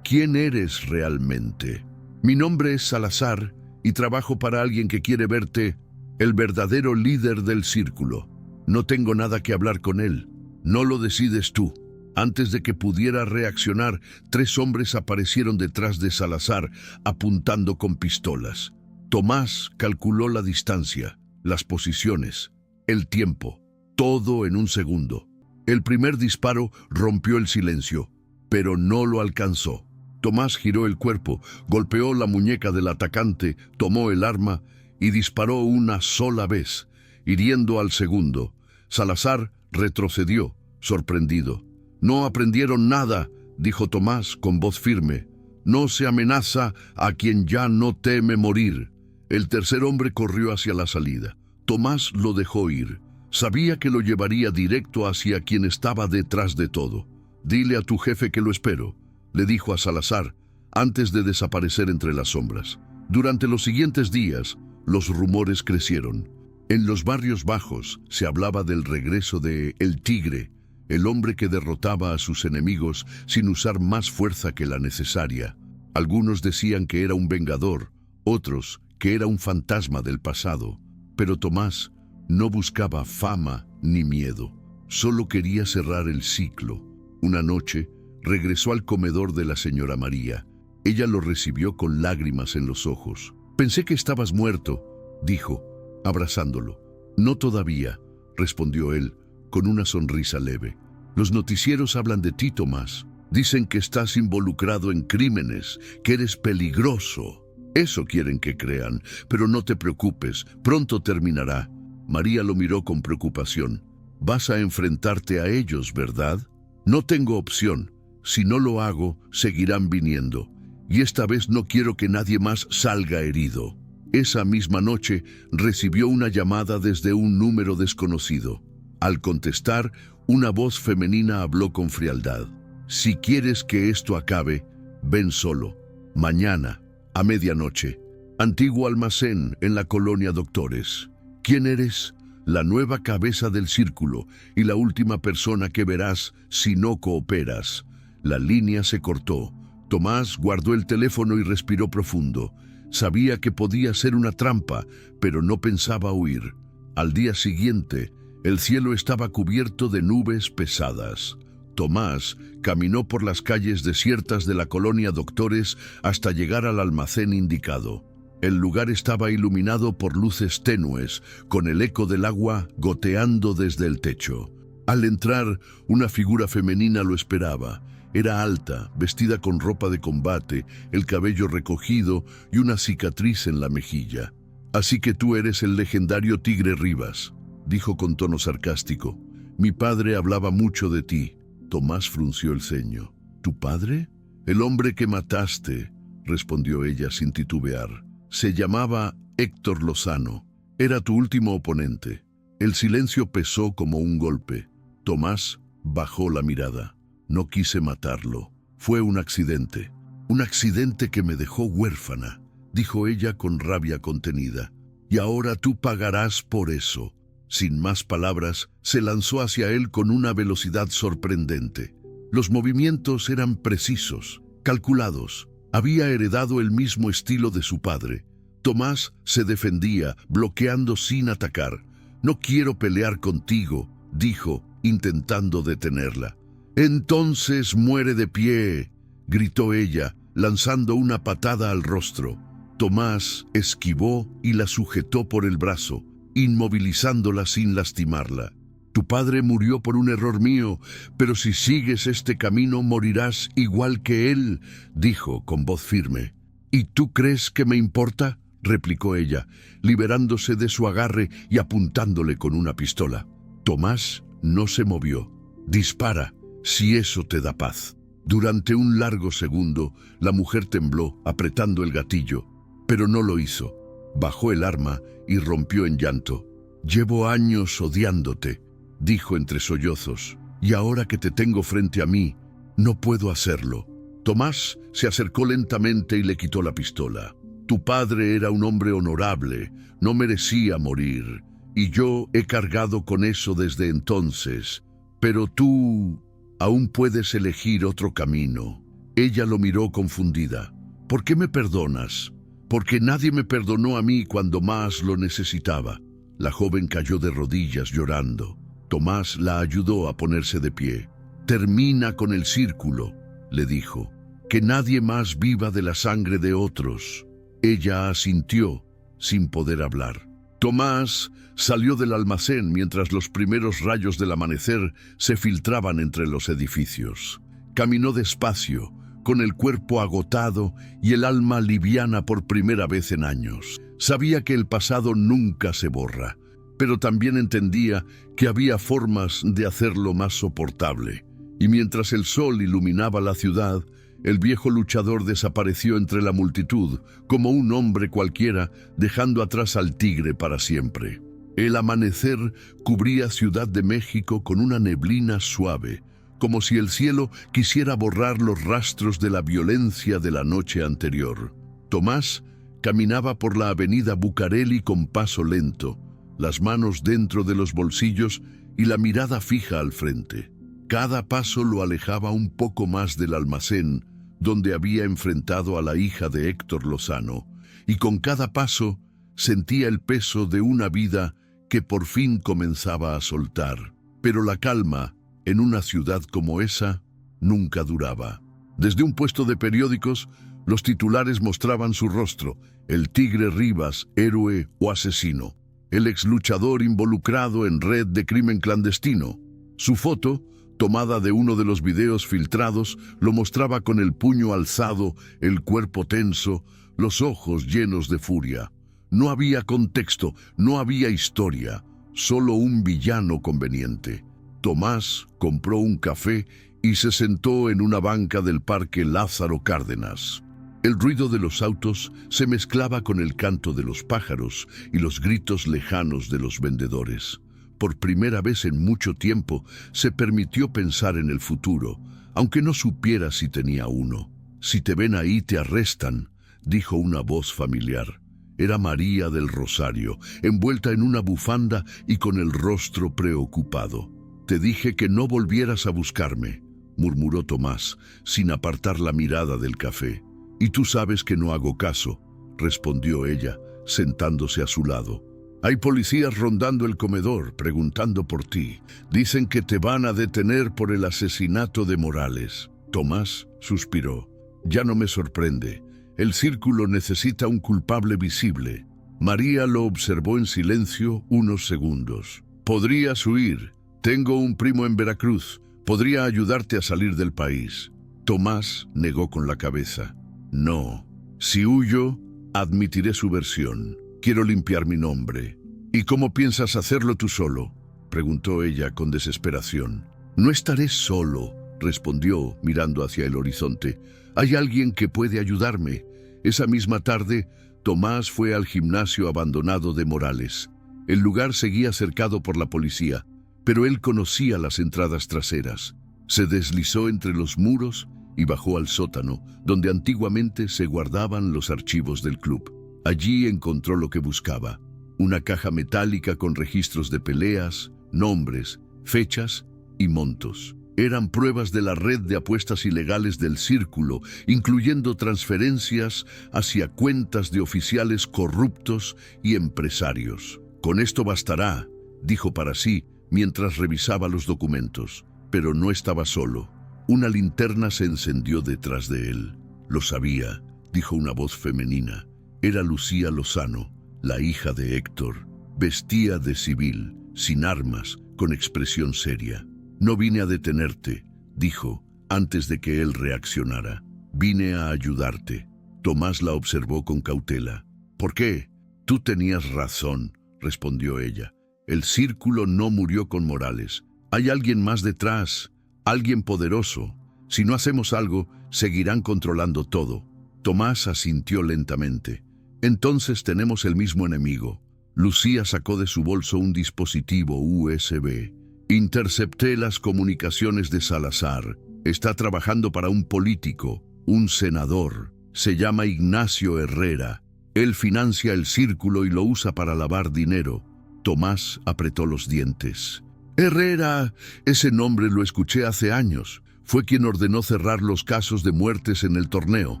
«¿Quién eres realmente?» «Mi nombre es Salazar y trabajo para alguien que quiere verte, el verdadero líder del círculo. No tengo nada que hablar con él. No lo decides tú». Antes de que pudiera reaccionar, 3 hombres aparecieron detrás de Salazar, apuntando con pistolas. Tomás calculó la distancia, las posiciones, el tiempo, todo en un segundo. El primer disparo rompió el silencio, pero no lo alcanzó. Tomás giró el cuerpo, golpeó la muñeca del atacante, tomó el arma y disparó una sola vez, hiriendo al segundo. Salazar retrocedió, sorprendido. «No aprendieron nada», dijo Tomás con voz firme. «No se amenaza a quien ya no teme morir». El tercer hombre corrió hacia la salida. Tomás lo dejó ir. Sabía que lo llevaría directo hacia quien estaba detrás de todo. «Dile a tu jefe que lo espero», le dijo a Salazar, antes de desaparecer entre las sombras. Durante los siguientes días, los rumores crecieron. En los barrios bajos se hablaba del regreso de El Tigre, el hombre que derrotaba a sus enemigos sin usar más fuerza que la necesaria. Algunos decían que era un vengador, otros que era un fantasma del pasado. Pero Tomás no buscaba fama ni miedo, solo quería cerrar el ciclo. Una noche, regresó al comedor de la señora María. Ella lo recibió con lágrimas en los ojos. «Pensé que estabas muerto», dijo, abrazándolo. «No todavía», respondió él, con una sonrisa leve. «Los noticieros hablan de ti, Tomás. Dicen que estás involucrado en crímenes, que eres peligroso. Eso quieren que crean, pero no te preocupes, pronto terminará». María lo miró con preocupación. «Vas a enfrentarte a ellos, ¿verdad?» «No tengo opción. Si no lo hago, seguirán viniendo. Y esta vez no quiero que nadie más salga herido». Esa misma noche recibió una llamada desde un número desconocido. Al contestar, una voz femenina habló con frialdad. «Si quieres que esto acabe, ven solo. Mañana, a medianoche. Antiguo almacén en la colonia Doctores. ¿Quién eres? La nueva cabeza del círculo y la última persona que verás si no cooperas». La línea se cortó. Tomás guardó el teléfono y respiró profundo. Sabía que podía ser una trampa, pero no pensaba huir. Al día siguiente, el cielo estaba cubierto de nubes pesadas. Tomás caminó por las calles desiertas de la colonia Doctores hasta llegar al almacén indicado. El lugar estaba iluminado por luces tenues, con el eco del agua goteando desde el techo. Al entrar, una figura femenina lo esperaba. Era alta, vestida con ropa de combate, el cabello recogido y una cicatriz en la mejilla. «Así que tú eres el legendario Tigre Rivas», dijo con tono sarcástico. «Mi padre hablaba mucho de ti». Tomás frunció el ceño. «¿Tu padre?» «El hombre que mataste», respondió ella sin titubear. «Se llamaba Héctor Lozano. Era tu último oponente». El silencio pesó como un golpe. Tomás bajó la mirada. «No quise matarlo. Fue un accidente. Un accidente que me dejó huérfana», dijo ella con rabia contenida. «Y ahora tú pagarás por eso». Sin más palabras, se lanzó hacia él con una velocidad sorprendente. Los movimientos eran precisos, calculados. Había heredado el mismo estilo de su padre. Tomás se defendía, bloqueando sin atacar. «No quiero pelear contigo», dijo, intentando detenerla. «Entonces muere de pie», gritó ella, lanzando una patada al rostro. Tomás esquivó y la sujetó por el brazo, inmovilizándola sin lastimarla. «Tu padre murió por un error mío, pero si sigues este camino morirás igual que él», dijo con voz firme. «¿Y tú crees que me importa?», replicó ella, liberándose de su agarre y apuntándole con una pistola. Tomás no se movió. «Dispara, si eso te da paz». Durante un largo segundo, la mujer tembló, apretando el gatillo, pero no lo hizo. Bajó el arma y rompió en llanto. «Llevo años odiándote», dijo entre sollozos, «y ahora que te tengo frente a mí, no puedo hacerlo». Tomás se acercó lentamente y le quitó la pistola. «Tu padre era un hombre honorable, no merecía morir, y yo he cargado con eso desde entonces. Pero tú aún puedes elegir otro camino». Ella lo miró confundida. «¿Por qué me perdonas?» «Porque nadie me perdonó a mí cuando más lo necesitaba». La joven cayó de rodillas llorando. Tomás la ayudó a ponerse de pie. «Termina con el círculo», le dijo. «Que nadie más viva de la sangre de otros». Ella asintió, sin poder hablar. Tomás salió del almacén mientras los primeros rayos del amanecer se filtraban entre los edificios. Caminó despacio, con el cuerpo agotado y el alma liviana por primera vez en años. Sabía que el pasado nunca se borra, pero también entendía que había formas de hacerlo más soportable. Y mientras el sol iluminaba la ciudad, el viejo luchador desapareció entre la multitud, como un hombre cualquiera, dejando atrás al tigre para siempre. El amanecer cubría Ciudad de México con una neblina suave, como si el cielo quisiera borrar los rastros de la violencia de la noche anterior. Tomás caminaba por la avenida Bucareli con paso lento, las manos dentro de los bolsillos y la mirada fija al frente. Cada paso lo alejaba un poco más del almacén, donde había enfrentado a la hija de Héctor Lozano, y con cada paso sentía el peso de una vida que por fin comenzaba a soltar. Pero la calma, en una ciudad como esa, nunca duraba. Desde un puesto de periódicos, los titulares mostraban su rostro: el Tigre Rivas, héroe o asesino, el exluchador involucrado en red de crimen clandestino. Su foto, tomada de uno de los videos filtrados, lo mostraba con el puño alzado, el cuerpo tenso, los ojos llenos de furia. No había contexto, no había historia, solo un villano conveniente. Tomás compró un café y se sentó en una banca del Parque Lázaro Cárdenas. El ruido de los autos se mezclaba con el canto de los pájaros y los gritos lejanos de los vendedores. Por primera vez en mucho tiempo se permitió pensar en el futuro, aunque no supiera si tenía uno. «Si te ven ahí, te arrestan», dijo una voz familiar. Era María del Rosario, envuelta en una bufanda y con el rostro preocupado. «Te dije que no volvieras a buscarme», murmuró Tomás, sin apartar la mirada del café. «Y tú sabes que no hago caso», respondió ella, sentándose a su lado. «Hay policías rondando el comedor, preguntando por ti. Dicen que te van a detener por el asesinato de Morales». Tomás suspiró. «Ya no me sorprende. El círculo necesita un culpable visible». María lo observó en silencio unos segundos. «Podrías huir. Tengo un primo en Veracruz. Podría ayudarte a salir del país». Tomás negó con la cabeza. «No. Si huyo, admitiré su versión. Quiero limpiar mi nombre». «¿Y cómo piensas hacerlo tú solo?», preguntó ella con desesperación. «No estaré solo», respondió, mirando hacia el horizonte. «Hay alguien que puede ayudarme». Esa misma tarde, Tomás fue al gimnasio abandonado de Morales. El lugar seguía cercado por la policía, pero él conocía las entradas traseras. Se deslizó entre los muros y bajó al sótano, donde antiguamente se guardaban los archivos del club. Allí encontró lo que buscaba: una caja metálica con registros de peleas, nombres, fechas y montos. Eran pruebas de la red de apuestas ilegales del Círculo, incluyendo transferencias hacia cuentas de oficiales corruptos y empresarios. «Con esto bastará», dijo para sí mientras revisaba los documentos. Pero no estaba solo. Una linterna se encendió detrás de él. «Lo sabía», dijo una voz femenina. Era Lucía Lozano, la hija de Héctor. Vestía de civil, sin armas, con expresión seria. «No vine a detenerte», dijo, antes de que él reaccionara. «Vine a ayudarte». Tomás la observó con cautela. «¿Por qué?». «Tú tenías razón», respondió ella. «El Círculo no murió con Morales. Hay alguien más detrás, alguien poderoso. Si no hacemos algo, seguirán controlando todo». Tomás asintió lentamente. «Entonces tenemos el mismo enemigo». Lucía sacó de su bolso un dispositivo USB. «Intercepté las comunicaciones de Salazar. Está trabajando para un político, un senador. Se llama Ignacio Herrera. Él financia el Círculo y lo usa para lavar dinero». Tomás apretó los dientes. «Herrera, ese nombre lo escuché hace años. Fue quien ordenó cerrar los casos de muertes en el torneo».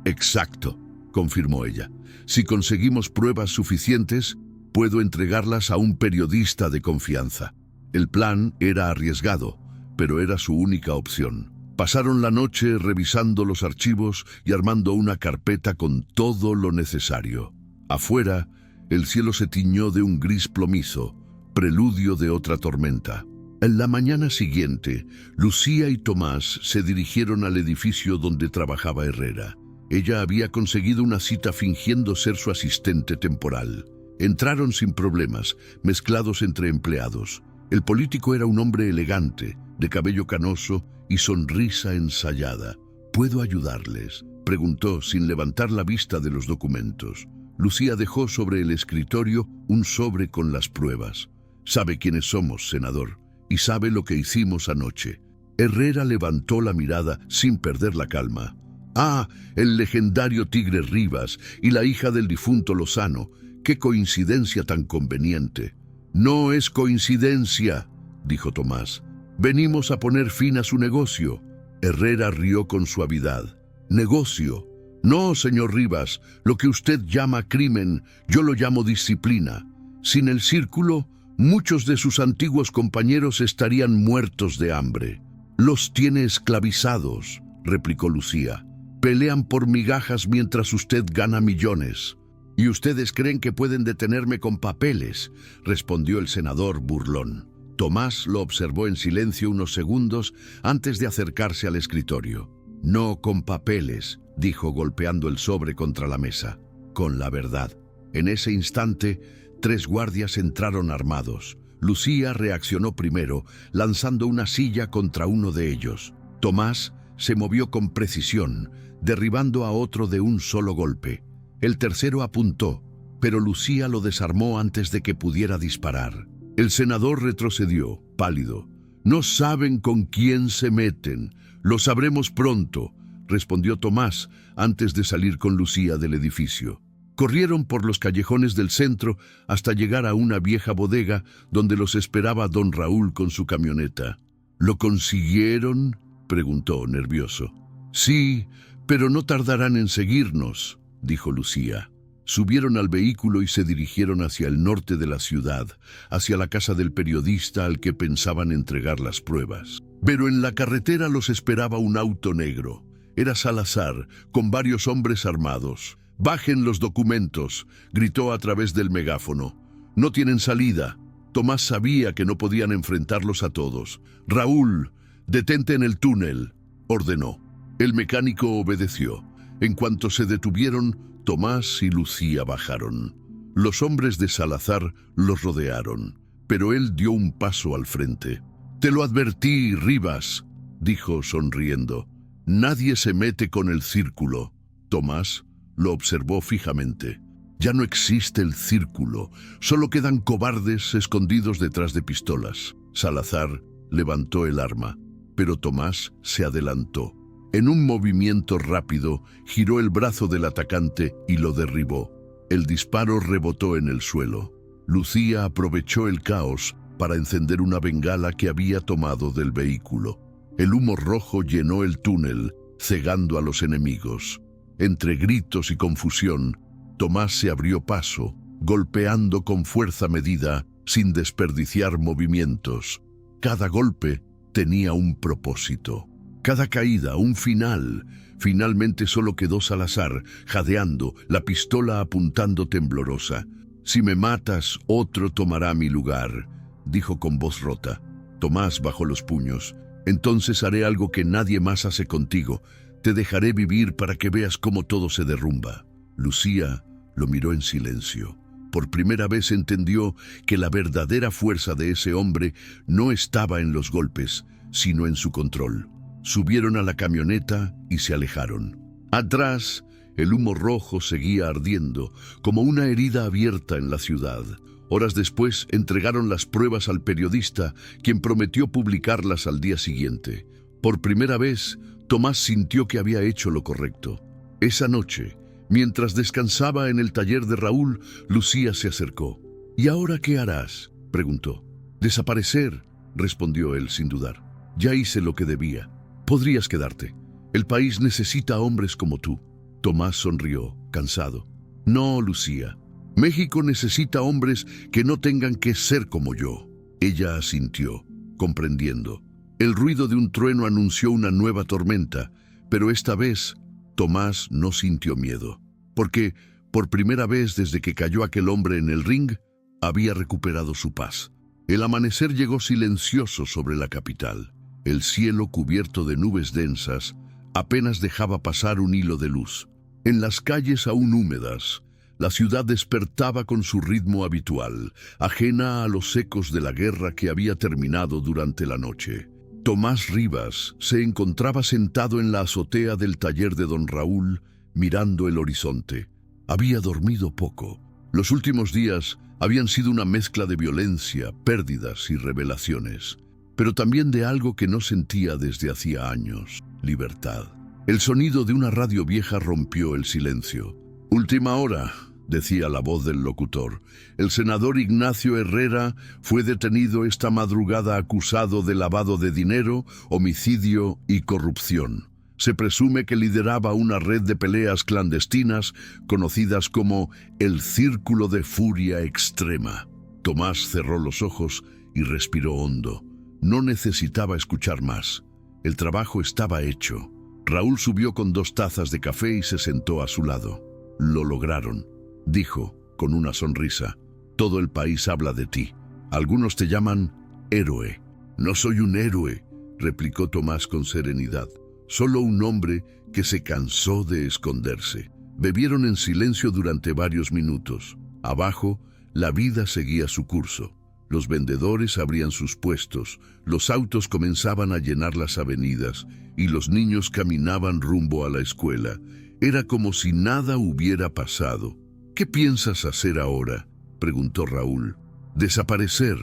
«Exacto», confirmó ella. «Si conseguimos pruebas suficientes, puedo entregarlas a un periodista de confianza». El plan era arriesgado, pero era su única opción. Pasaron la noche revisando los archivos y armando una carpeta con todo lo necesario. Afuera, el cielo se tiñó de un gris plomizo, preludio de otra tormenta. En la mañana siguiente, Lucía y Tomás se dirigieron al edificio donde trabajaba Herrera. Ella había conseguido una cita fingiendo ser su asistente temporal. Entraron sin problemas, mezclados entre empleados. El político era un hombre elegante, de cabello canoso y sonrisa ensayada. «¿Puedo ayudarles?», preguntó sin levantar la vista de los documentos. Lucía dejó sobre el escritorio un sobre con las pruebas. «Sabe quiénes somos, senador, y sabe lo que hicimos anoche». Herrera levantó la mirada sin perder la calma. «Ah, el legendario Tigre Rivas y la hija del difunto Lozano. ¡Qué coincidencia tan conveniente!». «No es coincidencia», dijo Tomás. «Venimos a poner fin a su negocio». Herrera rió con suavidad. «¿Negocio? No, señor Rivas. Lo que usted llama crimen, yo lo llamo disciplina. Sin el Círculo, muchos de sus antiguos compañeros estarían muertos de hambre. Los tiene esclavizados, replicó Lucía. Pelean por migajas mientras usted gana millones. ¿Y ustedes creen que pueden detenerme con papeles?, respondió el senador burlón. Tomás lo observó en silencio unos segundos antes de acercarse al escritorio. No con papeles, dijo golpeando el sobre contra la mesa. Con la verdad. En ese instante, 3 guardias entraron armados. Lucía reaccionó primero, lanzando una silla contra uno de ellos. Tomás se movió con precisión, derribando a otro de un solo golpe. El tercero apuntó, pero Lucía lo desarmó antes de que pudiera disparar. El senador retrocedió, pálido. «No saben con quién se meten. Lo sabremos pronto», respondió Tomás antes de salir con Lucía del edificio. Corrieron por los callejones del centro hasta llegar a una vieja bodega donde los esperaba don Raúl con su camioneta. «¿Lo consiguieron?», preguntó, nervioso. «Sí, pero no tardarán en seguirnos», dijo Lucía. Subieron al vehículo y se dirigieron hacia el norte de la ciudad, hacia la casa del periodista al que pensaban entregar las pruebas. Pero en la carretera los esperaba un auto negro. Era Salazar, con varios hombres armados. «Bajen los documentos», gritó a través del megáfono. «No tienen salida». Tomás sabía que no podían enfrentarlos a todos. «Raúl, detente en el túnel», ordenó. El mecánico obedeció. En cuanto se detuvieron, Tomás y Lucía bajaron. Los hombres de Salazar los rodearon, pero él dio un paso al frente. «Te lo advertí, Rivas», dijo sonriendo. «Nadie se mete con el círculo». Tomás lo observó fijamente. Ya no existe el círculo, solo quedan cobardes escondidos detrás de pistolas. Salazar levantó el arma, pero Tomás se adelantó. En un movimiento rápido, giró el brazo del atacante y lo derribó. El disparo rebotó en el suelo. Lucía aprovechó el caos para encender una bengala que había tomado del vehículo. El humo rojo llenó el túnel, cegando a los enemigos. Entre gritos y confusión, Tomás se abrió paso, golpeando con fuerza medida, sin desperdiciar movimientos. Cada golpe tenía un propósito. Cada caída, un final. Finalmente solo quedó Salazar, jadeando, la pistola apuntando temblorosa. «Si me matas, otro tomará mi lugar», dijo con voz rota. Tomás bajó los puños. «Entonces haré algo que nadie más hace contigo. Te dejaré vivir para que veas cómo todo se derrumba». Lucía lo miró en silencio. Por primera vez entendió que la verdadera fuerza de ese hombre no estaba en los golpes, sino en su control. Subieron a la camioneta y se alejaron. Atrás, el humo rojo seguía ardiendo, como una herida abierta en la ciudad. Horas después, entregaron las pruebas al periodista, quien prometió publicarlas al día siguiente. Por primera vez, Tomás sintió que había hecho lo correcto. Esa noche, mientras descansaba en el taller de Raúl, Lucía se acercó. «¿Y ahora qué harás?», preguntó. «Desaparecer», respondió él sin dudar. «Ya hice lo que debía. Podrías quedarte. El país necesita hombres como tú». Tomás sonrió, cansado. «No, Lucía. México necesita hombres que no tengan que ser como yo». Ella asintió, comprendiendo. El ruido de un trueno anunció una nueva tormenta, pero esta vez Tomás no sintió miedo, porque, por primera vez desde que cayó aquel hombre en el ring, había recuperado su paz. El amanecer llegó silencioso sobre la capital. El cielo, cubierto de nubes densas, apenas dejaba pasar un hilo de luz. En las calles aún húmedas, la ciudad despertaba con su ritmo habitual, ajena a los ecos de la guerra que había terminado durante la noche. Tomás Rivas se encontraba sentado en la azotea del taller de don Raúl, mirando el horizonte. Había dormido poco. Los últimos días habían sido una mezcla de violencia, pérdidas y revelaciones, pero también de algo que no sentía desde hacía años: libertad. El sonido de una radio vieja rompió el silencio. «Última hora», decía la voz del locutor. «El senador Ignacio Herrera fue detenido esta madrugada acusado de lavado de dinero, homicidio y corrupción. Se presume que lideraba una red de peleas clandestinas conocidas como el Círculo de Furia Extrema». Tomás cerró los ojos y respiró hondo. No necesitaba escuchar más. El trabajo estaba hecho. Raúl subió con 2 tazas de café y se sentó a su lado. Lo lograron, dijo con una sonrisa. Todo el país habla de ti. Algunos te llaman héroe. No soy un héroe, replicó Tomás con serenidad. Solo un hombre que se cansó de esconderse. Bebieron en silencio durante varios minutos. Abajo, la vida seguía su curso. Los vendedores abrían sus puestos, los autos comenzaban a llenar las avenidas y los niños caminaban rumbo a la escuela. Era como si nada hubiera pasado. ¿Qué piensas hacer ahora?, preguntó Raúl. Desaparecer,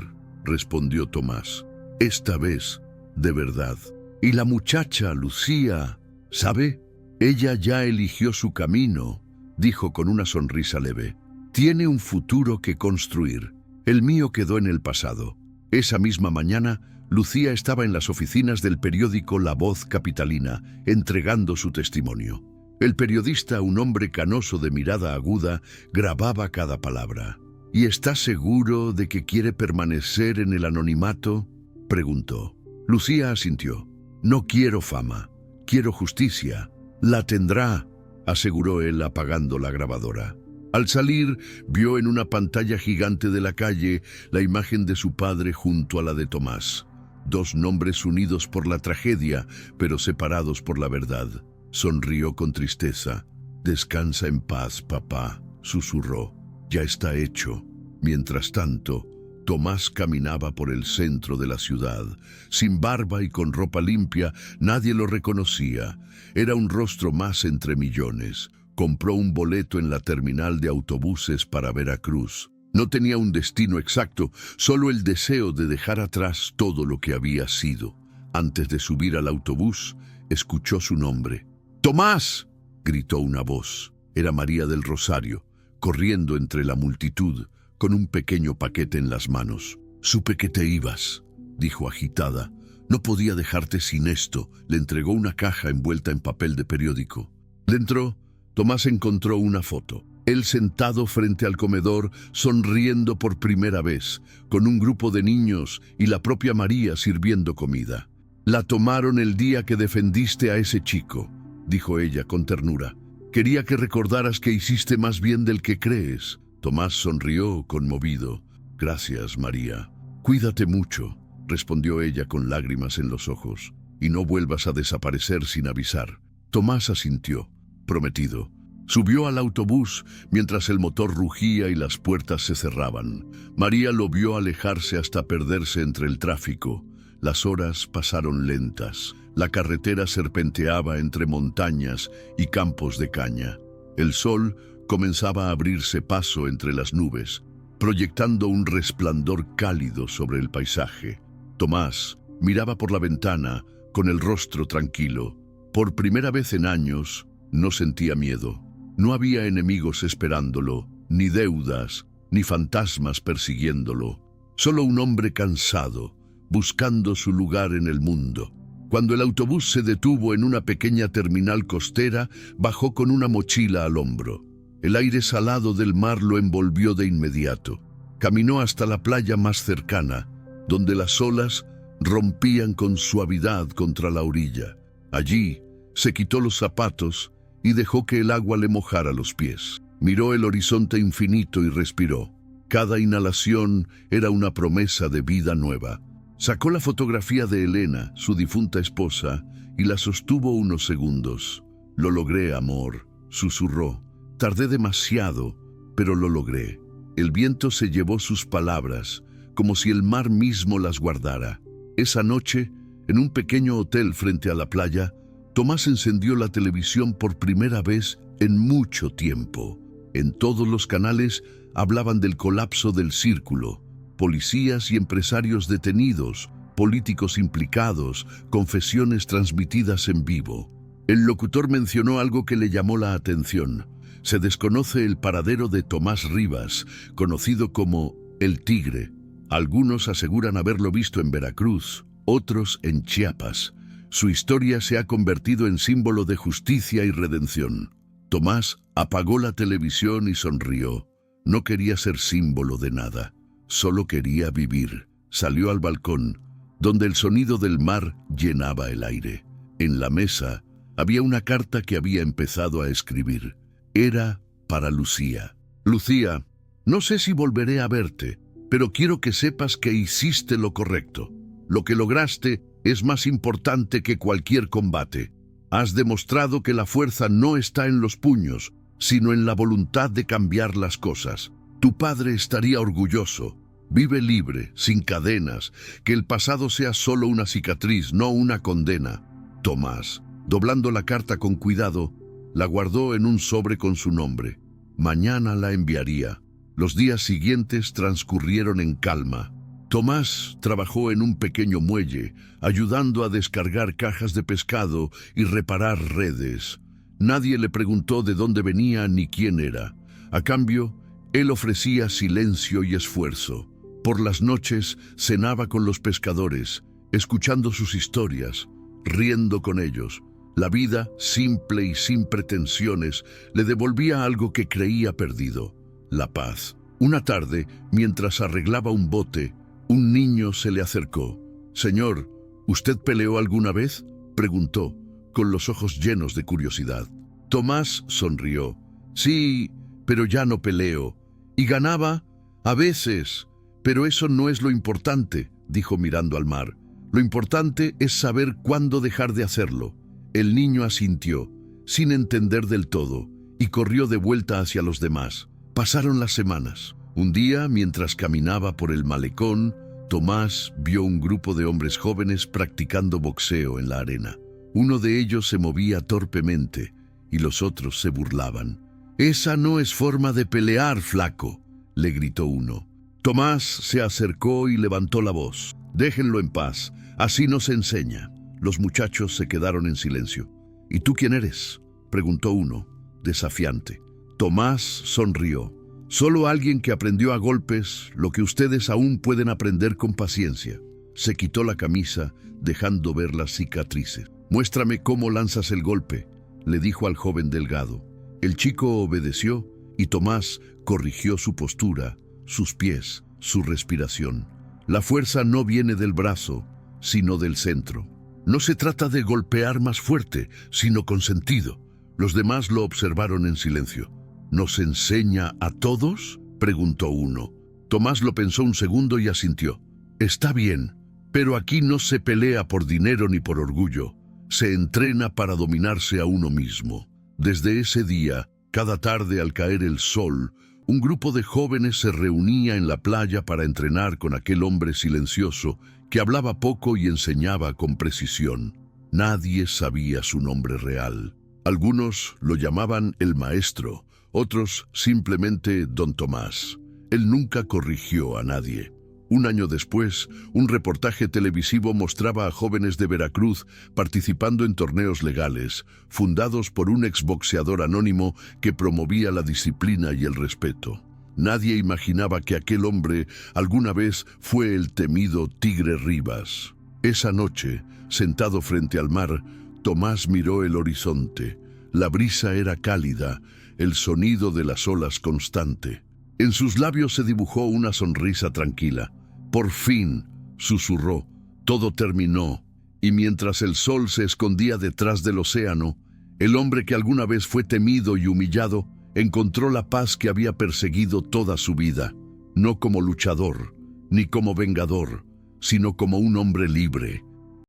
respondió Tomás. Esta vez, de verdad. Y la muchacha, Lucía, ¿sabe? Ella ya eligió su camino, dijo con una sonrisa leve. Tiene un futuro que construir. El mío quedó en el pasado. Esa misma mañana, Lucía estaba en las oficinas del periódico La Voz Capitalina, entregando su testimonio. El periodista, un hombre canoso de mirada aguda, grababa cada palabra. ¿Y está seguro de que quiere permanecer en el anonimato?, preguntó. Lucía asintió. No quiero fama, quiero justicia. La tendrá, aseguró él apagando la grabadora. Al salir, vio en una pantalla gigante de la calle la imagen de su padre junto a la de Tomás. 2 nombres unidos por la tragedia, pero separados por la verdad. Sonrió con tristeza. Descansa en paz, papá, susurró. Ya está hecho. Mientras tanto, Tomás caminaba por el centro de la ciudad. Sin barba y con ropa limpia, nadie lo reconocía. Era un rostro más entre millones. Compró un boleto en la terminal de autobuses para Veracruz. No tenía un destino exacto, solo el deseo de dejar atrás todo lo que había sido. Antes de subir al autobús, escuchó su nombre. ¡Tomás!, gritó una voz. Era María del Rosario, corriendo entre la multitud, con un pequeño paquete en las manos. Supe que te ibas, dijo agitada. No podía dejarte sin esto. Le entregó una caja envuelta en papel de periódico. Dentro, Tomás encontró una foto. Él sentado frente al comedor, sonriendo por primera vez, con un grupo de niños y la propia María sirviendo comida. La tomaron el día que defendiste a ese chico, dijo ella con ternura. Quería que recordaras que hiciste más bien del que crees. Tomás sonrió conmovido. Gracias, María. Cuídate mucho, respondió ella con lágrimas en los ojos. Y no vuelvas a desaparecer sin avisar. Tomás asintió. Prometido. Subió al autobús mientras el motor rugía y las puertas se cerraban. María lo vio alejarse hasta perderse entre el tráfico. Las horas pasaron lentas. La carretera serpenteaba entre montañas y campos de caña. El sol comenzaba a abrirse paso entre las nubes, proyectando un resplandor cálido sobre el paisaje. Tomás miraba por la ventana con el rostro tranquilo. Por primera vez en años, no sentía miedo. No había enemigos esperándolo, ni deudas, ni fantasmas persiguiéndolo. Solo un hombre cansado, buscando su lugar en el mundo. Cuando el autobús se detuvo en una pequeña terminal costera, bajó con una mochila al hombro. El aire salado del mar lo envolvió de inmediato. Caminó hasta la playa más cercana, donde las olas rompían con suavidad contra la orilla. Allí se quitó los zapatos y dejó que el agua le mojara los pies. Miró el horizonte infinito y respiró. Cada inhalación era una promesa de vida nueva. Sacó la fotografía de Elena, su difunta esposa, y la sostuvo unos segundos. Lo logré, amor, susurró. Tardé demasiado, pero lo logré. El viento se llevó sus palabras, como si el mar mismo las guardara. Esa noche, en un pequeño hotel frente a la playa, Tomás encendió la televisión por primera vez en mucho tiempo. En todos los canales hablaban del colapso del Círculo. Policías y empresarios detenidos, políticos implicados, confesiones transmitidas en vivo. El locutor mencionó algo que le llamó la atención. Se desconoce el paradero de Tomás Rivas, conocido como El Tigre. Algunos aseguran haberlo visto en Veracruz, otros en Chiapas. Su historia se ha convertido en símbolo de justicia y redención. Tomás apagó la televisión y sonrió. No quería ser símbolo de nada, solo quería vivir. Salió al balcón. donde el sonido del mar llenaba el aire. En la mesa había una carta que había empezado a escribir. Era para Lucía. Lucía, no sé si volveré a verte, pero quiero que sepas que hiciste lo correcto. Lo que lograste es más importante que cualquier combate. Has demostrado que la fuerza no está en los puños, sino en la voluntad de cambiar las cosas. Tu padre estaría orgulloso. Vive libre, sin cadenas, que el pasado sea solo una cicatriz, no una condena. Tomás, doblando la carta con cuidado, la guardó en un sobre con su nombre. Mañana la enviaría. Los días siguientes transcurrieron en calma. Tomás trabajó en un pequeño muelle, ayudando a descargar cajas de pescado y reparar redes. Nadie le preguntó de dónde venía ni quién era. A cambio, él ofrecía silencio y esfuerzo. Por las noches cenaba con los pescadores, escuchando sus historias, riendo con ellos. La vida, simple y sin pretensiones, le devolvía algo que creía perdido: la paz. Una tarde, mientras arreglaba un bote, un niño se le acercó. «Señor, ¿usted peleó alguna vez?», preguntó, con los ojos llenos de curiosidad. Tomás sonrió. «Sí, pero ya no peleo. ¿Y ganaba? A veces. Pero eso no es lo importante», dijo mirando al mar. «Lo importante es saber cuándo dejar de hacerlo». El niño asintió, sin entender del todo, y corrió de vuelta hacia los demás. Pasaron las semanas. Un día, mientras caminaba por el malecón, Tomás vio un grupo de hombres jóvenes practicando boxeo en la arena. Uno de ellos se movía torpemente, y los otros se burlaban. «Esa no es forma de pelear, flaco», le gritó uno. Tomás se acercó y levantó la voz. «Déjenlo en paz, así no se enseña». Los muchachos se quedaron en silencio. «¿Y tú quién eres?», preguntó uno, desafiante. Tomás sonrió. «Solo alguien que aprendió a golpes lo que ustedes aún pueden aprender con paciencia». Se quitó la camisa, dejando ver las cicatrices. «Muéstrame cómo lanzas el golpe», le dijo al joven delgado. El chico obedeció y Tomás corrigió su postura, sus pies, su respiración. La fuerza no viene del brazo, sino del centro. No se trata de golpear más fuerte, sino con sentido. Los demás lo observaron en silencio. «¿Nos enseña a todos?», preguntó uno. Tomás lo pensó un segundo y asintió. «Está bien, pero aquí no se pelea por dinero ni por orgullo. Se entrena para dominarse a uno mismo». Desde ese día, cada tarde al caer el sol, un grupo de jóvenes se reunía en la playa para entrenar con aquel hombre silencioso que hablaba poco y enseñaba con precisión. Nadie sabía su nombre real. Algunos lo llamaban el maestro, otros simplemente Don Tomás. Él nunca corrigió a nadie. Un año después, un reportaje televisivo mostraba a jóvenes de Veracruz participando en torneos legales, fundados por un exboxeador anónimo que promovía la disciplina y el respeto. Nadie imaginaba que aquel hombre alguna vez fue el temido Tigre Rivas. Esa noche, sentado frente al mar, Tomás miró el horizonte. La brisa era cálida, el sonido de las olas constante. En sus labios se dibujó una sonrisa tranquila. «Por fin», susurró, «todo terminó». Y mientras el sol se escondía detrás del océano, el hombre que alguna vez fue temido y humillado encontró la paz que había perseguido toda su vida, no como luchador, ni como vengador, sino como un hombre libre,